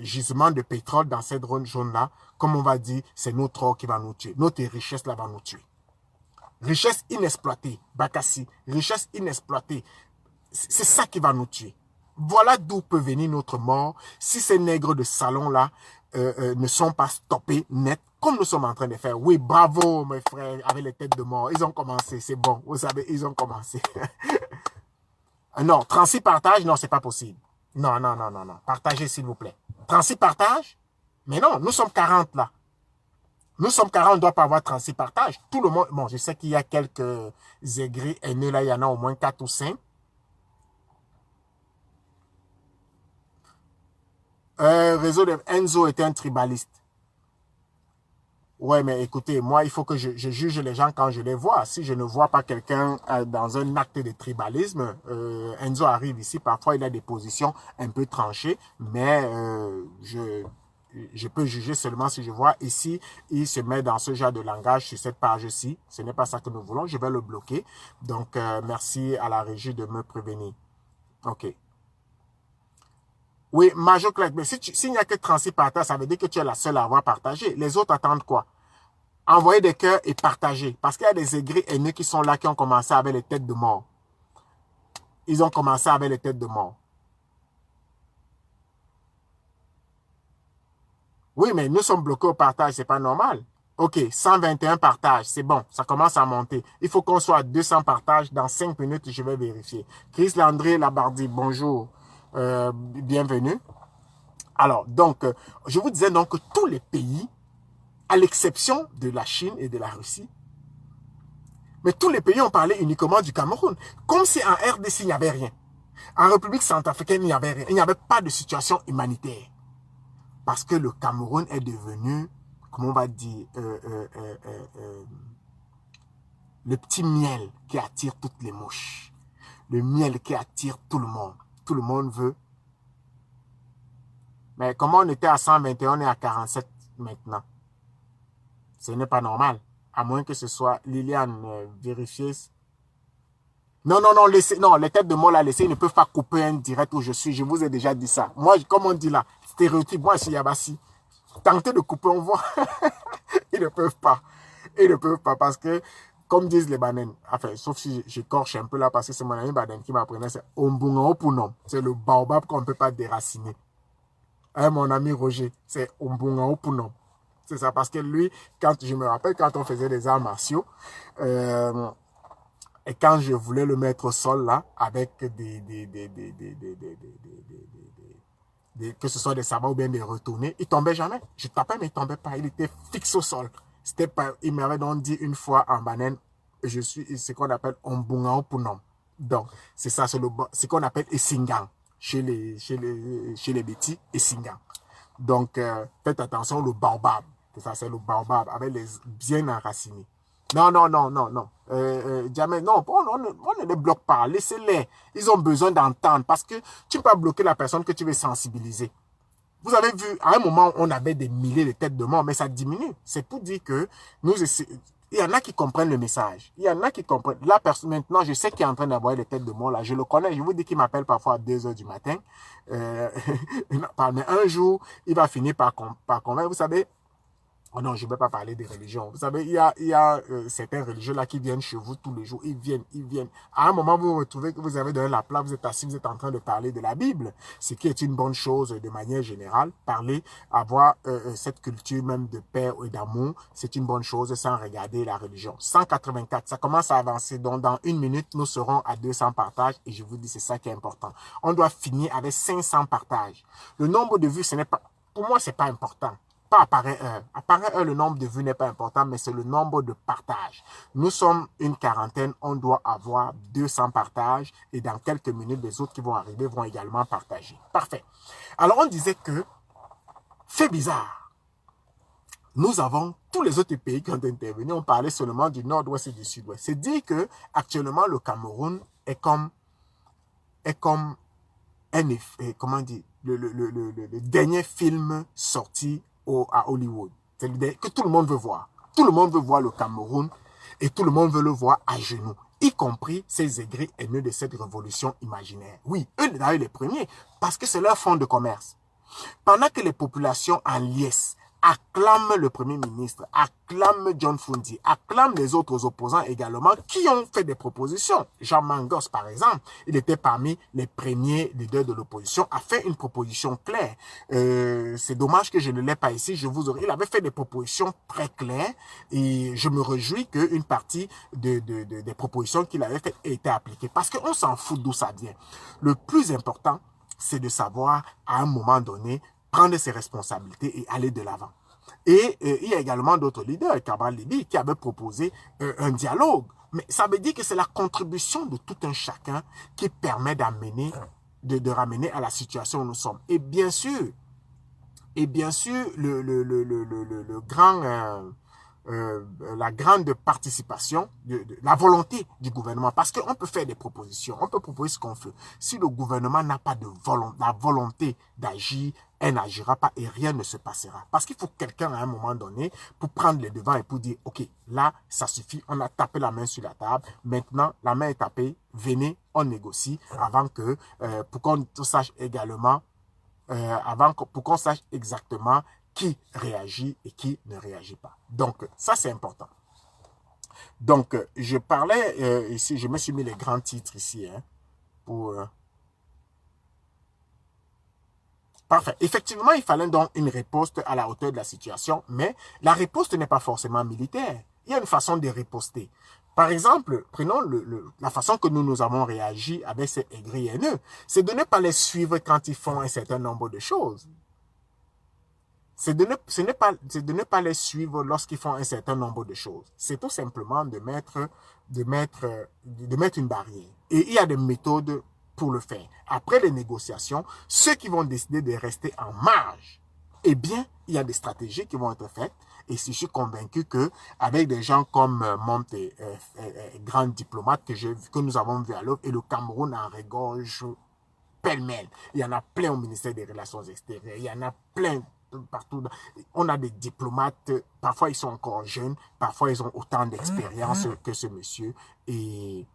gisements de pétrole dans cette zone-là, comme on va dire, c'est notre or qui va nous tuer. Notre richesse là va nous tuer. Richesse inexploitée, Bakassi, richesse inexploitée. C'est ça qui va nous tuer. Voilà d'où peut venir notre mort si ces nègres de salon-là ne sont pas stoppés net, comme nous sommes en train de faire. Oui, bravo mes frères, avec les têtes de mort. Ils ont commencé, c'est bon. Vous savez, ils ont commencé. Non, 36 partages, non, c'est pas possible. Non, non, non, non, non. Partagez, s'il vous plaît. 36 partages? Mais non, nous sommes 40 là. Nous sommes 40, on ne doit pas avoir 36 partages. Tout le monde, bon, je sais qu'il y a quelques aigris haineux là, il y en a au moins 4 ou 5. Réseau de Enzo était un tribaliste. Ouais, mais écoutez, moi, il faut que je juge les gens quand je les vois. Si je ne vois pas quelqu'un dans un acte de tribalisme, Enzo arrive ici, parfois il a des positions un peu tranchées, mais je peux juger seulement si je vois. Ici, il se met dans ce genre de langage sur cette page-ci. Ce n'est pas ça que nous voulons, je vais le bloquer. Donc, merci à la régie de me prévenir. OK. Oui, Major Clark, mais s'il n'y a que 36 partages, ça veut dire que tu es la seule à avoir partagé. Les autres attendent quoi? Envoyer des cœurs et partager. Parce qu'il y a des aigris haineux qui sont là, qui ont commencé avec les têtes de mort. Ils ont commencé avec les têtes de mort. Oui, mais nous sommes bloqués au partage, c'est pas normal. OK, 121 partages, c'est bon, ça commence à monter. Il faut qu'on soit à 200 partages. Dans 5 minutes, je vais vérifier. Chris Landré Labardi, bonjour. Bienvenue. Alors, donc, je vous disais donc que tous les pays, à l'exception de la Chine et de la Russie, mais tous les pays ont parlé uniquement du Cameroun. Comme si en RDC, il n'y avait rien. En République centrafricaine, il n'y avait rien. Il n'y avait pas de situation humanitaire. Parce que le Cameroun est devenu, comment on va dire, le petit miel qui attire toutes les mouches. Le miel qui attire tout le monde. Tout le monde veut. Mais comment on était à 121, on est à 47 maintenant. Ce n'est pas normal. à moins que ce soit Liliane, vérifiez. Non, non, non, laissez, non, les têtes de mort, là, laissez, ils ne peuvent pas couper un direct où je suis. Je vous ai déjà dit ça. Moi, comme on dit là, stéréotype, moi, je suis Yabassi. Tentez de couper, on voit. Ils ne peuvent pas. Ils ne peuvent pas parce que, comme disent les bananes, enfin, sauf si j'écorche un peu là, parce que c'est mon ami Baden qui m'apprenait, c'est Ombungao Pounom. C'est le baobab qu'on ne peut pas déraciner. Hein, mon ami Roger, c'est Ombungao Pounom. C'est ça, parce que lui, quand je me rappelle, quand on faisait des arts martiaux, et quand je voulais le mettre au sol là, avec que ce soit des sabbats ou bien des retournés, il tombait jamais. Je tapais, mais il tombait pas. Il était fixe au sol. C'était pas, il m'avait donc dit une fois en banane, je suis ce qu'on appelle Ombungao Pounom. Donc, c'est ça, c'est ce qu'on appelle Essingang. Chez les Bétis, Essingang. Donc, faites attention, le baobab. C'est ça, c'est le baobab, avec les bien enracinés. Non, non, non, non, non. Jamais, non, on ne les bloque pas. Laissez-les. Ils ont besoin d'entendre parce que tu ne peux pas bloquer la personne que tu veux sensibiliser. Vous avez vu, à un moment, on avait des milliers de têtes de mort, mais ça diminue. C'est pour dire que il y en a qui comprennent le message. Il y en a qui comprennent. La personne, maintenant, je sais qu'il est en train d'avoir des têtes de mort, là. Je le connais. Je vous dis qu'il m'appelle parfois à 2 heures du matin. Mais un jour, il va finir par convaincre. Vous savez, oh non, je ne vais pas parler des religions. Vous savez, il y a certains religieux là qui viennent chez vous tous les jours. Ils viennent. À un moment, vous vous retrouvez que vous avez donné la place, vous êtes assis, vous êtes en train de parler de la Bible. Ce qui est une bonne chose de manière générale. Parler, avoir cette culture même de paix et d'amour, c'est une bonne chose sans regarder la religion. 184, ça commence à avancer. Donc, dans 1 minute, nous serons à 200 partages. Et je vous dis, c'est ça qui est important. On doit finir avec 500 partages. Le nombre de vues, ce n'est pas, pour moi, c'est pas important. Pas appareil 1. Appareil 1, le nombre de vues n'est pas important, mais c'est le nombre de partages. Nous sommes une quarantaine, on doit avoir 200 partages et dans quelques minutes, les autres qui vont arriver vont également partager. Parfait. Alors, on disait que, fait bizarre, nous avons tous les autres pays qui ont intervenu, on parlait seulement du nord-ouest et du sud-ouest. C'est dire que actuellement le Cameroun est comme un effet, comment dire, le dernier film sorti à Hollywood. C'est que tout le monde veut voir. Tout le monde veut voir le Cameroun et tout le monde veut le voir à genoux, y compris ces aigris haineux de cette révolution imaginaire. Oui, eux d'ailleurs les premiers, parce que c'est leur fonds de commerce. Pendant que les populations en liesse acclament le Premier ministre, acclament John Fundi, acclament les autres opposants également qui ont fait des propositions. Jean Mangos, par exemple, il était parmi les premiers leaders de l'opposition, a fait une proposition claire. C'est dommage que je ne l'ai pas ici, il avait fait des propositions très claires et je me réjouis qu'une partie des propositions qu'il avait faites ait été appliquée parce qu'on s'en fout d'où ça vient. Le plus important, c'est de savoir à un moment donné prendre ses responsabilités et aller de l'avant. Et il y a également d'autres leaders, Cabral Libi, qui avaient proposé un dialogue. Mais ça veut dire que c'est la contribution de tout un chacun qui permet d'amener, de ramener à la situation où nous sommes. Et bien sûr, le grand... la grande participation, la volonté du gouvernement. Parce qu'on peut faire des propositions, on peut proposer ce qu'on veut. Si le gouvernement n'a pas de la volonté d'agir, elle n'agira pas et rien ne se passera. Parce qu'il faut quelqu'un à un moment donné pour prendre les devants et pour dire, OK, là, ça suffit, on a tapé la main sur la table, maintenant, la main est tapée, venez, on négocie avant que, pour qu'on sache également, pour qu'on sache exactement qui réagit et qui ne réagit pas. Donc, ça, c'est important. Donc, je parlais ici, je me suis mis les grands titres ici, hein, pour... Parfait. Effectivement, il fallait donc une riposte à la hauteur de la situation, mais la riposte n'est pas forcément militaire. Il y a une façon de riposter. Par exemple, prenons la façon que nous avons réagi avec ces aigris haineux. C'est de ne pas les suivre quand ils font un certain nombre de choses. C'est de ne pas les suivre lorsqu'ils font un certain nombre de choses. C'est tout simplement de mettre une barrière. Et il y a des méthodes pour le faire. Après les négociations, ceux qui vont décider de rester en marge, eh bien, il y a des stratégies qui vont être faites. Et je suis convaincu que avec des gens comme Monte, grand diplomate que nous avons vu à l'œuvre, et le Cameroun en regorge pêle-mêle. Il y en a plein au ministère des Relations extérieures. Il y en a plein partout. On a des diplomates, parfois ils sont encore jeunes, parfois ils ont autant d'expérience que ce monsieur. Et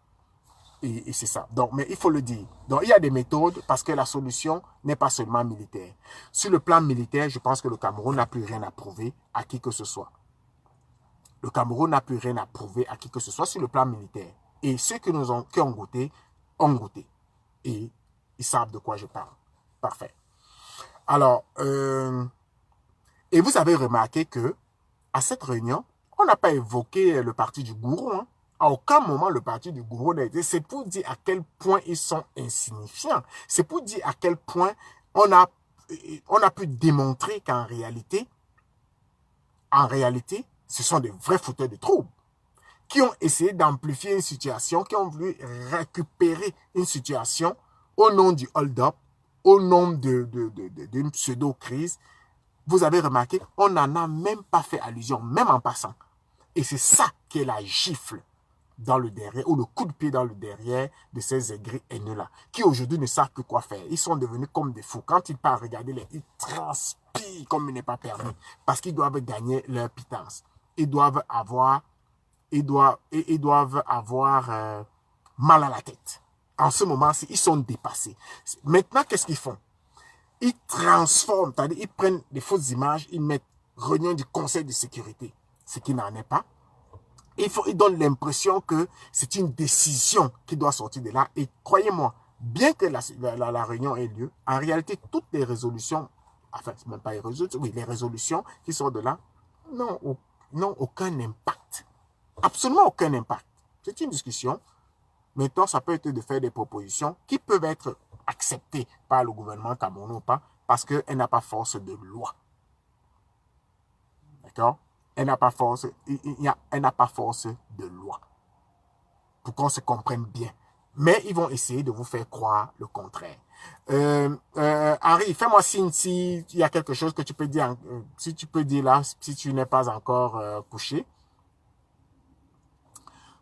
c'est ça. Donc, mais il faut le dire. Donc, il y a des méthodes parce que la solution n'est pas seulement militaire. Sur le plan militaire, je pense que le Cameroun n'a plus rien à prouver à qui que ce soit. Le Cameroun n'a plus rien à prouver à qui que ce soit sur le plan militaire. Et ceux qui ont goûté, ont goûté. Et ils savent de quoi je parle. Parfait. Alors, et vous avez remarqué que à cette réunion, on n'a pas évoqué le parti du gourou. Hein. À aucun moment, le parti du gourou n'a été. C'est pour dire à quel point ils sont insignifiants. C'est pour dire à quel point on a pu démontrer qu'en réalité, ce sont des vrais fauteurs de troubles qui ont essayé d'amplifier une situation, qui ont voulu récupérer une situation au nom du hold-up, au nom d'une pseudo-crise. Vous avez remarqué, on n'en a même pas fait allusion, même en passant. Et c'est ça qui est la gifle dans le derrière, ou le coup de pied dans le derrière de ces aigris haineux-là, qui aujourd'hui ne savent plus quoi faire. Ils sont devenus comme des fous. Quand ils partent regarder, ils transpirent comme il n'est pas permis, parce qu'ils doivent gagner leur pitance. Ils doivent avoir mal à la tête. En ce moment-ci, ils sont dépassés. Maintenant, qu'est-ce qu'ils font? Ils transforment, c'est-à-dire ils prennent des fausses images, ils mettent réunion du Conseil de sécurité, ce qui n'en est pas. Ils donnent l'impression que c'est une décision qui doit sortir de là. Et croyez-moi, bien que la réunion ait lieu, en réalité, toutes les résolutions, enfin, même pas les résolutions, oui, les résolutions qui sortent de là, n'ont aucun impact. Absolument aucun impact. C'est une discussion. Maintenant, ça peut être de faire des propositions qui peuvent être acceptées par le gouvernement camerounais ou pas, parce qu'elle n'a pas force de loi. D'accord? Elle n'a pas force de loi. Pour qu'on se comprenne bien. Mais ils vont essayer de vous faire croire le contraire. Henri, fais-moi signe s'il y a quelque chose que tu peux dire, si tu peux dire là, si tu n'es pas encore couché.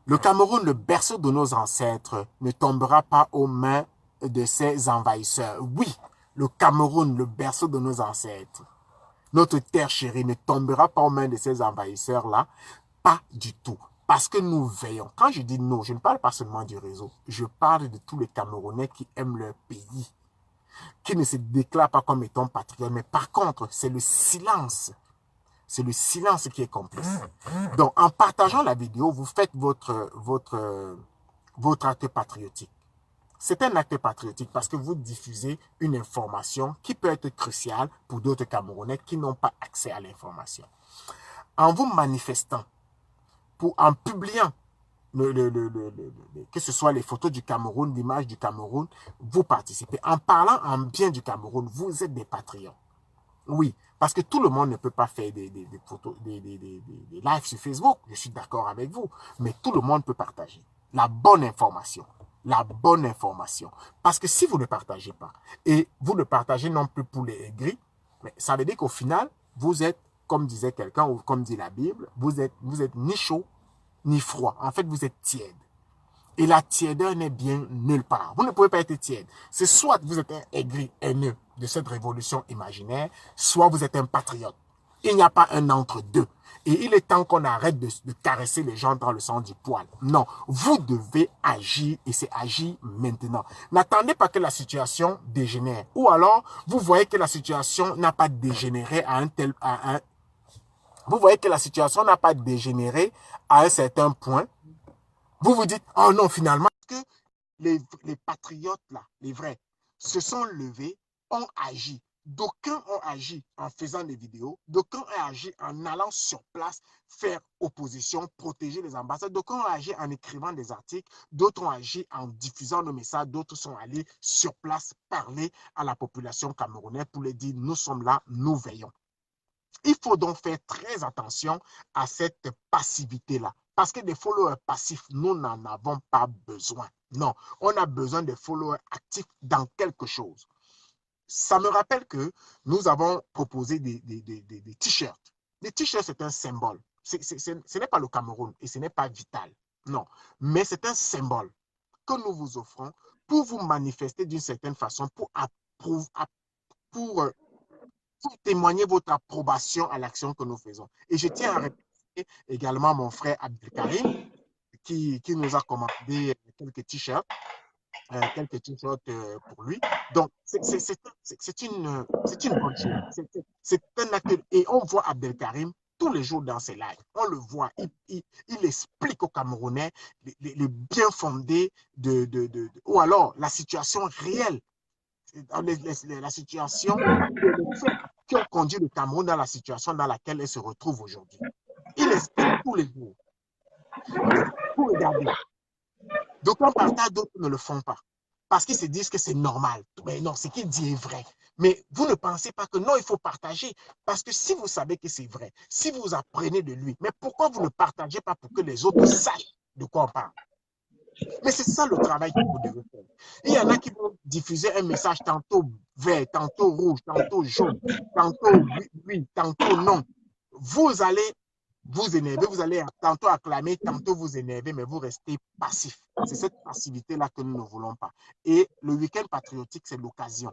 Le Cameroun, le berceau de nos ancêtres, ne tombera pas aux mains de ses envahisseurs. Oui, le Cameroun, le berceau de nos ancêtres, notre terre chérie ne tombera pas aux mains de ces envahisseurs-là. Pas du tout. Parce que nous veillons. Quand je dis nous, je ne parle pas seulement du réseau. Je parle de tous les Camerounais qui aiment leur pays, qui ne se déclarent pas comme étant patriotes. Mais par contre, c'est le silence. C'est le silence qui est complice. Donc, en partageant la vidéo, vous faites votre acte patriotique. C'est un acte patriotique parce que vous diffusez une information qui peut être cruciale pour d'autres Camerounais qui n'ont pas accès à l'information. En vous manifestant, en publiant, que ce soit les photos du Cameroun, l'image du Cameroun, vous participez. En parlant en bien du Cameroun, vous êtes des patriotes. Oui, parce que tout le monde ne peut pas faire des photos, des lives sur Facebook. Je suis d'accord avec vous. Mais tout le monde peut partager la bonne information. La bonne information. Parce que si vous ne partagez pas, et vous ne partagez non plus pour les gris, mais ça veut dire qu'au final, vous êtes, comme disait quelqu'un, ou comme dit la Bible, vous êtes ni chaud, ni froid. En fait, vous êtes tiède. Et la tièdeur n'est bien nulle part. Vous ne pouvez pas être tiède. C'est soit vous êtes un aigri haineux de cette révolution imaginaire, soit vous êtes un patriote. Il n'y a pas un entre-deux. Et il est temps qu'on arrête de caresser les gens dans le sens du poil. Non, vous devez agir et c'est agir maintenant. N'attendez pas que la situation dégénère. Ou alors, vous voyez que la situation n'a pas dégénéré vous voyez que la situation n'a pas dégénéré à un certain point. Vous vous dites, oh non, finalement, que les patriotes, là, les vrais, se sont levés, ont agi. D'aucuns ont agi en faisant des vidéos, d'aucuns ont agi en allant sur place faire opposition, protéger les ambassades, d'aucuns ont agi en écrivant des articles, d'autres ont agi en diffusant nos messages, d'autres sont allés sur place parler à la population camerounaise pour leur dire, nous sommes là, nous veillons. Il faut donc faire très attention à cette passivité-là. Parce que des followers passifs, nous n'en avons pas besoin. Non, on a besoin de followers actifs dans quelque chose. Ça me rappelle que nous avons proposé des t-shirts. Les t-shirts, c'est un symbole. Ce n'est pas le Cameroun et ce n'est pas vital. Non, mais c'est un symbole que nous vous offrons pour vous manifester d'une certaine façon, pour pour témoigner votre approbation à l'action que nous faisons. Et je tiens à remercier également mon frère Abdelkarim qui nous a commandé quelques t-shirts pour lui. Donc, c'est une bonne chose. C'est un acte. Et on voit Abdelkarim tous les jours dans ses lives. On le voit. Il explique aux Camerounais les bien fondés ou alors la situation réelle, la situation, les faits qui ont conduit le Cameroun dans la situation dans laquelle elle se retrouve aujourd'hui. Il explique tous les jours. Vous regardez. D'aucuns partagent, d'autres ne le font pas. Parce qu'ils se disent que c'est normal. Mais non, ce qu'il dit est vrai. Mais vous ne pensez pas que non, il faut partager. Parce que si vous savez que c'est vrai, si vous apprenez de lui, mais pourquoi vous ne partagez pas pour que les autres sachent de quoi on parle? Mais c'est ça le travail que vous devez faire. Il y en a qui vont diffuser un message tantôt vert, tantôt rouge, tantôt jaune, tantôt oui, oui, tantôt non. Vous allez vous énerver, vous allez tantôt acclamer, tantôt vous énerver, mais vous restez passif. C'est cette passivité-là que nous ne voulons pas. Et le week-end patriotique, c'est l'occasion.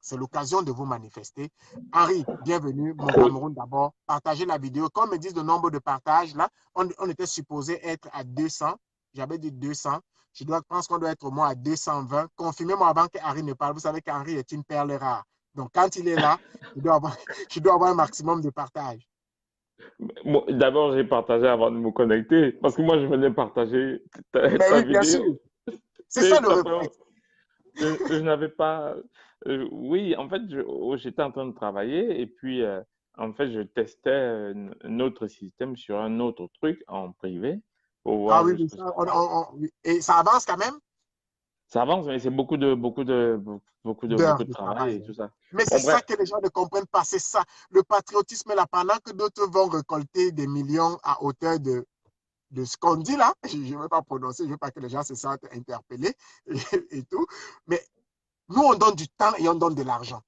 C'est l'occasion de vous manifester. Henri, bienvenue, mon Cameroun d'abord. Partagez la vidéo. Comme me disent le nombre de partages, là, on était supposé être à 200. J'avais dit 200. Je pense qu'on doit être au moins à 220. Confirmez-moi avant que Henri ne parle. Vous savez qu'Henri est une perle rare. Donc, quand il est là, je dois avoir un maximum de partages. Bon, d'abord, j'ai partagé avant de me connecter, parce que moi, je venais partager Mais ta oui, bien sûr. vidéo. C'est Mais ça le réflexe. je n'avais pas... oui, en fait, j'étais en train de travailler, et puis, en fait, je testais un autre système sur un autre truc en privé, pour Ah voir oui, juste oui, que ça, ça passe. oui. Et ça avance quand même Ça avance, mais c'est beaucoup d'heures de de travail travail. et tout ça. Mais c'est Bon, ça bref. que les gens ne comprennent pas. C'est ça. Le patriotisme est là pendant que d'autres vont récolter des millions à hauteur de ce qu'on dit là. Je ne vais pas prononcer, je ne veux pas que les gens se sentent interpellés et tout. Mais nous, on donne du temps et on donne de l'argent.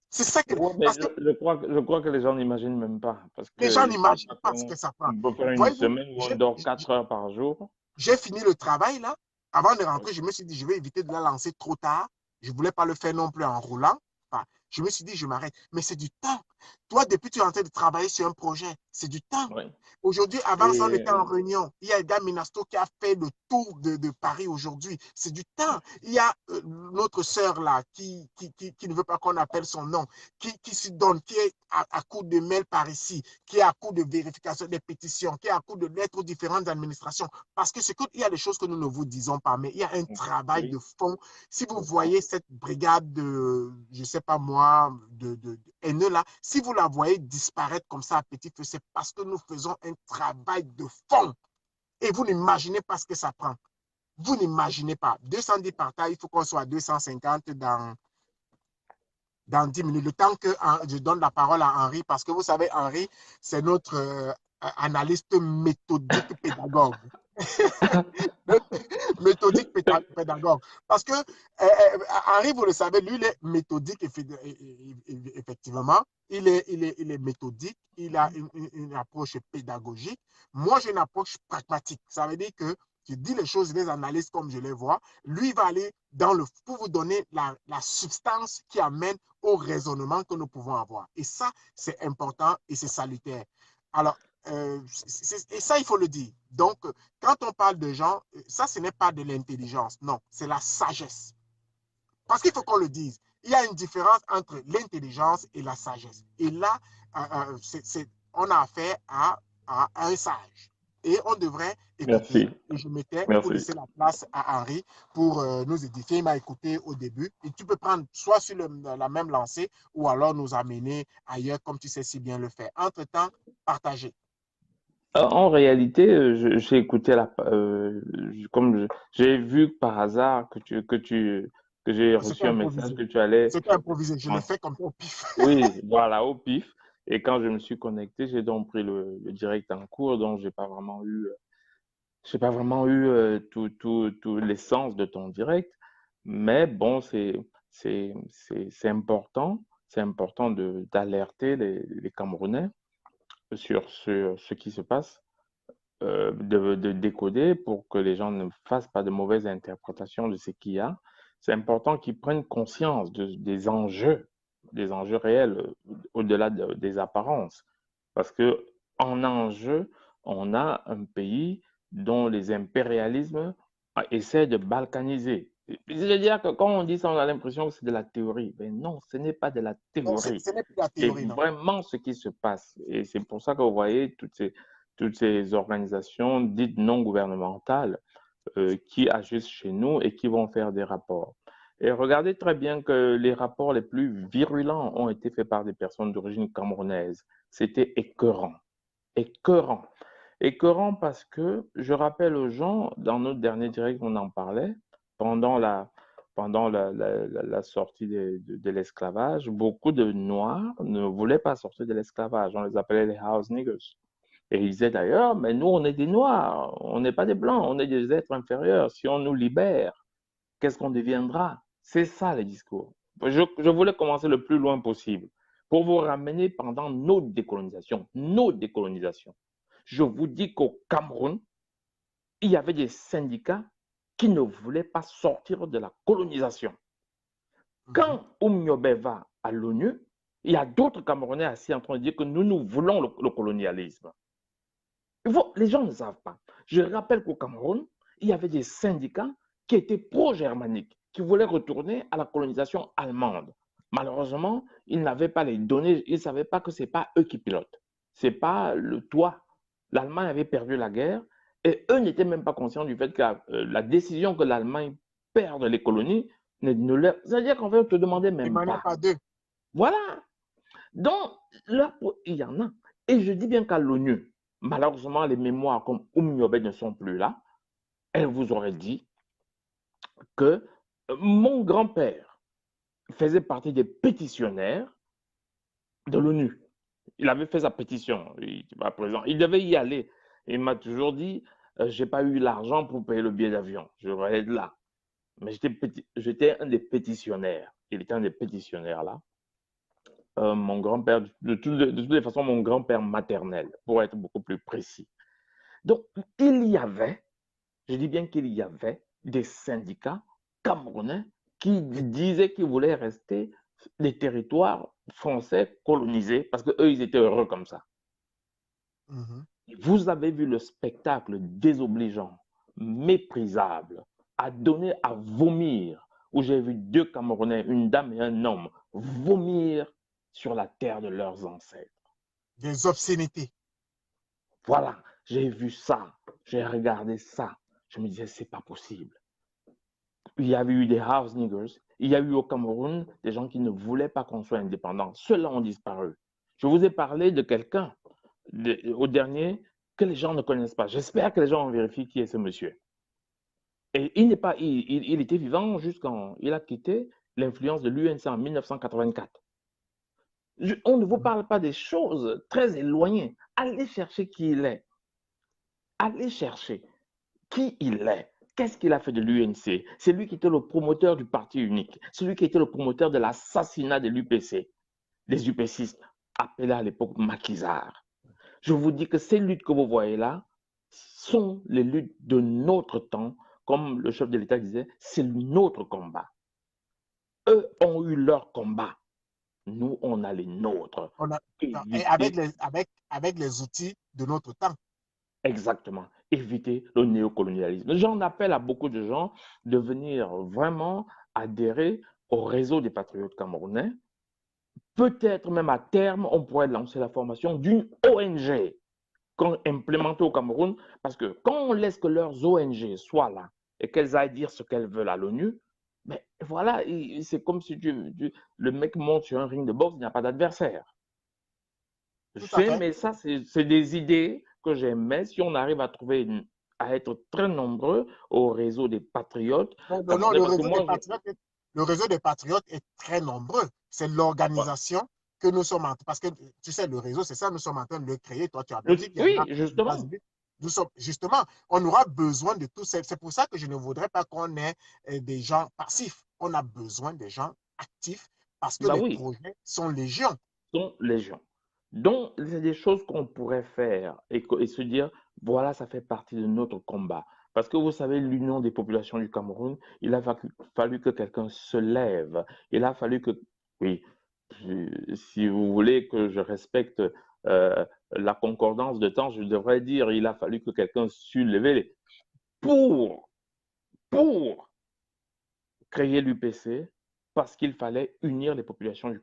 C'est ça que. Ouais, mais Parce que je crois que les gens n'imaginent même pas, parce les gens qu'ils ne savent n'imaginent pas pas ce qu'on que ça prend. on peut faire une Voyez-vous, semaine où on dort 4 heures par jour. j'ai fini le travail là. Avant de rentrer, je me suis dit, je vais éviter de la lancer trop tard. Je ne voulais pas le faire non plus en roulant. Enfin, je me suis dit, je m'arrête. Mais c'est du temps. Toi, depuis que tu es en train de travailler sur un projet, c'est du temps. Oui. Aujourd'hui, avant ça, on était en Et réunion. Il y a Edgar Minasto qui a fait le tour de Paris aujourd'hui. C'est du temps. Il y a notre sœur là qui ne veut pas qu'on appelle son nom, qui se donne, qui est à coup de mail par ici, qui est à coup de vérification des pétitions, qui est à coup de lettres aux différentes administrations. Parce que il y a des choses que nous ne vous disons pas, mais il y a un travail de oui, fond. Si vous voyez cette brigade de, je ne sais pas moi, de haineux là, si vous la voyez disparaître comme ça à petit feu, c'est parce que nous faisons un travail de fond. Et vous n'imaginez pas ce que ça prend. Vous n'imaginez pas. 210 partages, il faut qu'on soit à 250 dans 10 minutes. Le temps que je donne la parole à Henri, parce que vous savez, Henri, c'est notre analyste méthodique pédagogue. Méthodique pédagogue. Parce que Henri, vous le savez, lui, il est méthodique, effectivement. Il est méthodique, il a une approche pédagogique. Moi, j'ai une approche pragmatique. Ça veut dire que je dis les choses, je les analyse comme je les vois. Lui, il va aller pour vous donner la substance qui amène au raisonnement que nous pouvons avoir. Et ça, c'est important et c'est salutaire. Alors, et ça, il faut le dire. Donc, quand on parle de gens, ça, ce n'est pas de l'intelligence. Non, c'est la sagesse. Parce qu'il faut qu'on le dise. Il y a une différence entre l'intelligence et la sagesse. Et là, on a affaire à un sage. Et on devrait écouter. merci, Et je m'étais pour merci. laisser la place à Henri pour nous édifier. Il m'a écouté au début. Et tu peux prendre soit sur la même lancée ou alors nous amener ailleurs comme tu sais si bien le faire. Entre-temps, partagez. En réalité, j'ai écouté j'ai vu par hasard que j'ai C'était reçu un message improvisé. que tu allais. C'était improvisé. Je l'ai fait comme ça au pif. Oui, voilà, au pif. Et quand je me suis connecté, j'ai donc pris le direct en cours, donc j'ai pas vraiment eu tout l'essence de ton direct. Mais bon, c'est important d'alerter les Camerounais sur ce qui se passe, de décoder pour que les gens ne fassent pas de mauvaises interprétations de ce qu'il y a. C'est important qu'ils prennent conscience des enjeux. des enjeux réels au-delà des apparences. Parce que en enjeu, on a un pays dont les impérialismes essaient de balkaniser. C'est-à-dire que quand on dit ça, on a l'impression que c'est de la théorie. Mais non, ce n'est pas de la Donc, théorie. ce n'est plus la C'est théorie, non. vraiment ce qui se passe. Et c'est pour ça que vous voyez toutes ces organisations dites non gouvernementales qui agissent chez nous et qui vont faire des rapports. Et regardez très bien que les rapports les plus virulents ont été faits par des personnes d'origine camerounaise. C'était écœurant. Écœurant. Écœurant parce que, je rappelle aux gens, dans notre dernier direct, on en parlait, pendant la sortie de l'esclavage, beaucoup de Noirs ne voulaient pas sortir de l'esclavage. On les appelait les house niggers. Et ils disaient d'ailleurs, mais nous, on est des Noirs, on n'est pas des Blancs, on est des êtres inférieurs. Si on nous libère, qu'est-ce qu'on deviendra? C'est ça les discours. Je voulais commencer le plus loin possible pour vous ramener pendant notre décolonisation. Notre décolonisation. Je vous dis qu'au Cameroun, il y avait des syndicats qui ne voulaient pas sortir de la colonisation. Quand Oumniobé va à l'ONU, il y a d'autres Camerounais assis en train de dire que nous voulons le colonialisme. Les gens ne savent pas. Je rappelle qu'au Cameroun, il y avait des syndicats qui étaient pro-germaniques, qui voulaient retourner à la colonisation allemande. Malheureusement, ils n'avaient pas les données, ils ne savaient pas que ce n'est pas eux qui pilotent. Ce n'est pas le toit. L'Allemagne avait perdu la guerre et eux n'étaient même pas conscients du fait que la décision que l'Allemagne perde les colonies, c'est-à-dire qu'en fait, on ne te demandait même pas. Pas d'eux. Voilà. Donc, là, il y en a. Et je dis bien qu'à l'ONU, malheureusement, les mémoires comme Oumniobé ne sont plus là. Elle vous aurait dit que mon grand-père faisait partie des pétitionnaires de l'ONU. Il avait fait sa pétition. À présent, il devait y aller. Il m'a toujours dit, j'ai pas eu l'argent pour payer le billet d'avion. Je vais être là. Mais j'étais un des pétitionnaires. Il était un des pétitionnaires là. Mon grand-père, de toutes les façons, mon grand-père maternel, pour être beaucoup plus précis. Donc, il y avait, je dis bien qu'il y avait des syndicats camerounais qui disaient qu'ils voulaient rester des territoires français colonisés parce qu'eux, ils étaient heureux comme ça. Vous avez vu le spectacle désobligeant, méprisable, à donner à vomir, où j'ai vu deux Camerounais, une dame et un homme, vomir sur la terre de leurs ancêtres. Des obscénités. Voilà, j'ai vu ça, j'ai regardé ça. Je me disais, c'est pas possible. Il y avait eu des house niggers, il y a eu au Cameroun des gens qui ne voulaient pas qu'on soit indépendant. Ceux-là ont disparu. Je vous ai parlé de quelqu'un, au dernier, que les gens ne connaissent pas. J'espère que les gens ont vérifié qui est ce monsieur. Et il n'est pas, il était vivant jusqu'en, il a quitté l'influence de l'UNC en 1984. On ne vous parle pas des choses très éloignées. Allez chercher qui il est. Allez chercher qui il est. Qu'est-ce qu'il a fait de l'UNC? C'est lui qui était le promoteur du parti unique. C'est lui qui était le promoteur de l'assassinat de l'UPC, des UPCistes, appelés à l'époque maquisards. Je vous dis que ces luttes que vous voyez là sont les luttes de notre temps. Comme le chef de l'État disait, c'est notre combat. Eux ont eu leur combat. Nous, on a les nôtres. Et avec les outils de notre temps. Exactement. Éviter le néocolonialisme. J'en appelle à beaucoup de gens de venir vraiment adhérer au réseau des patriotes camerounais. Peut-être même à terme, on pourrait lancer la formation d'une ONG qu'on implémente au Cameroun, parce que quand on laisse que leurs ONG soient là et qu'elles aillent dire ce qu'elles veulent à l'ONU, mais voilà, c'est comme si le mec monte sur un ring de boxe, il n'y a pas d'adversaire. Je sais, mais ça, c'est des idées que j'aimais. Si on arrive à trouver, à être très nombreux au réseau des patriotes. Non, le réseau des patriotes est très nombreux. C'est l'organisation que nous sommes en train, parce que tu sais, le réseau, c'est ça, nous sommes en train de le créer. Toi, tu as Belgique, il y en Oui, a. justement. Nous sommes, justement, on aura besoin de tous. C'est pour ça que je ne voudrais pas qu'on ait des gens passifs. On a besoin des gens actifs parce que les projets sont légion. Sont légion. Donc, c'est des choses qu'on pourrait faire et se dire, voilà, ça fait partie de notre combat. Parce que vous savez, l'union des populations du Cameroun, il a fallu que quelqu'un se lève. Il a fallu que, oui, Si vous voulez que je respecte la concordance de temps, je devrais dire il a fallu que quelqu'un sût lever pour, pour créer l'UPC parce qu'il fallait unir les populations du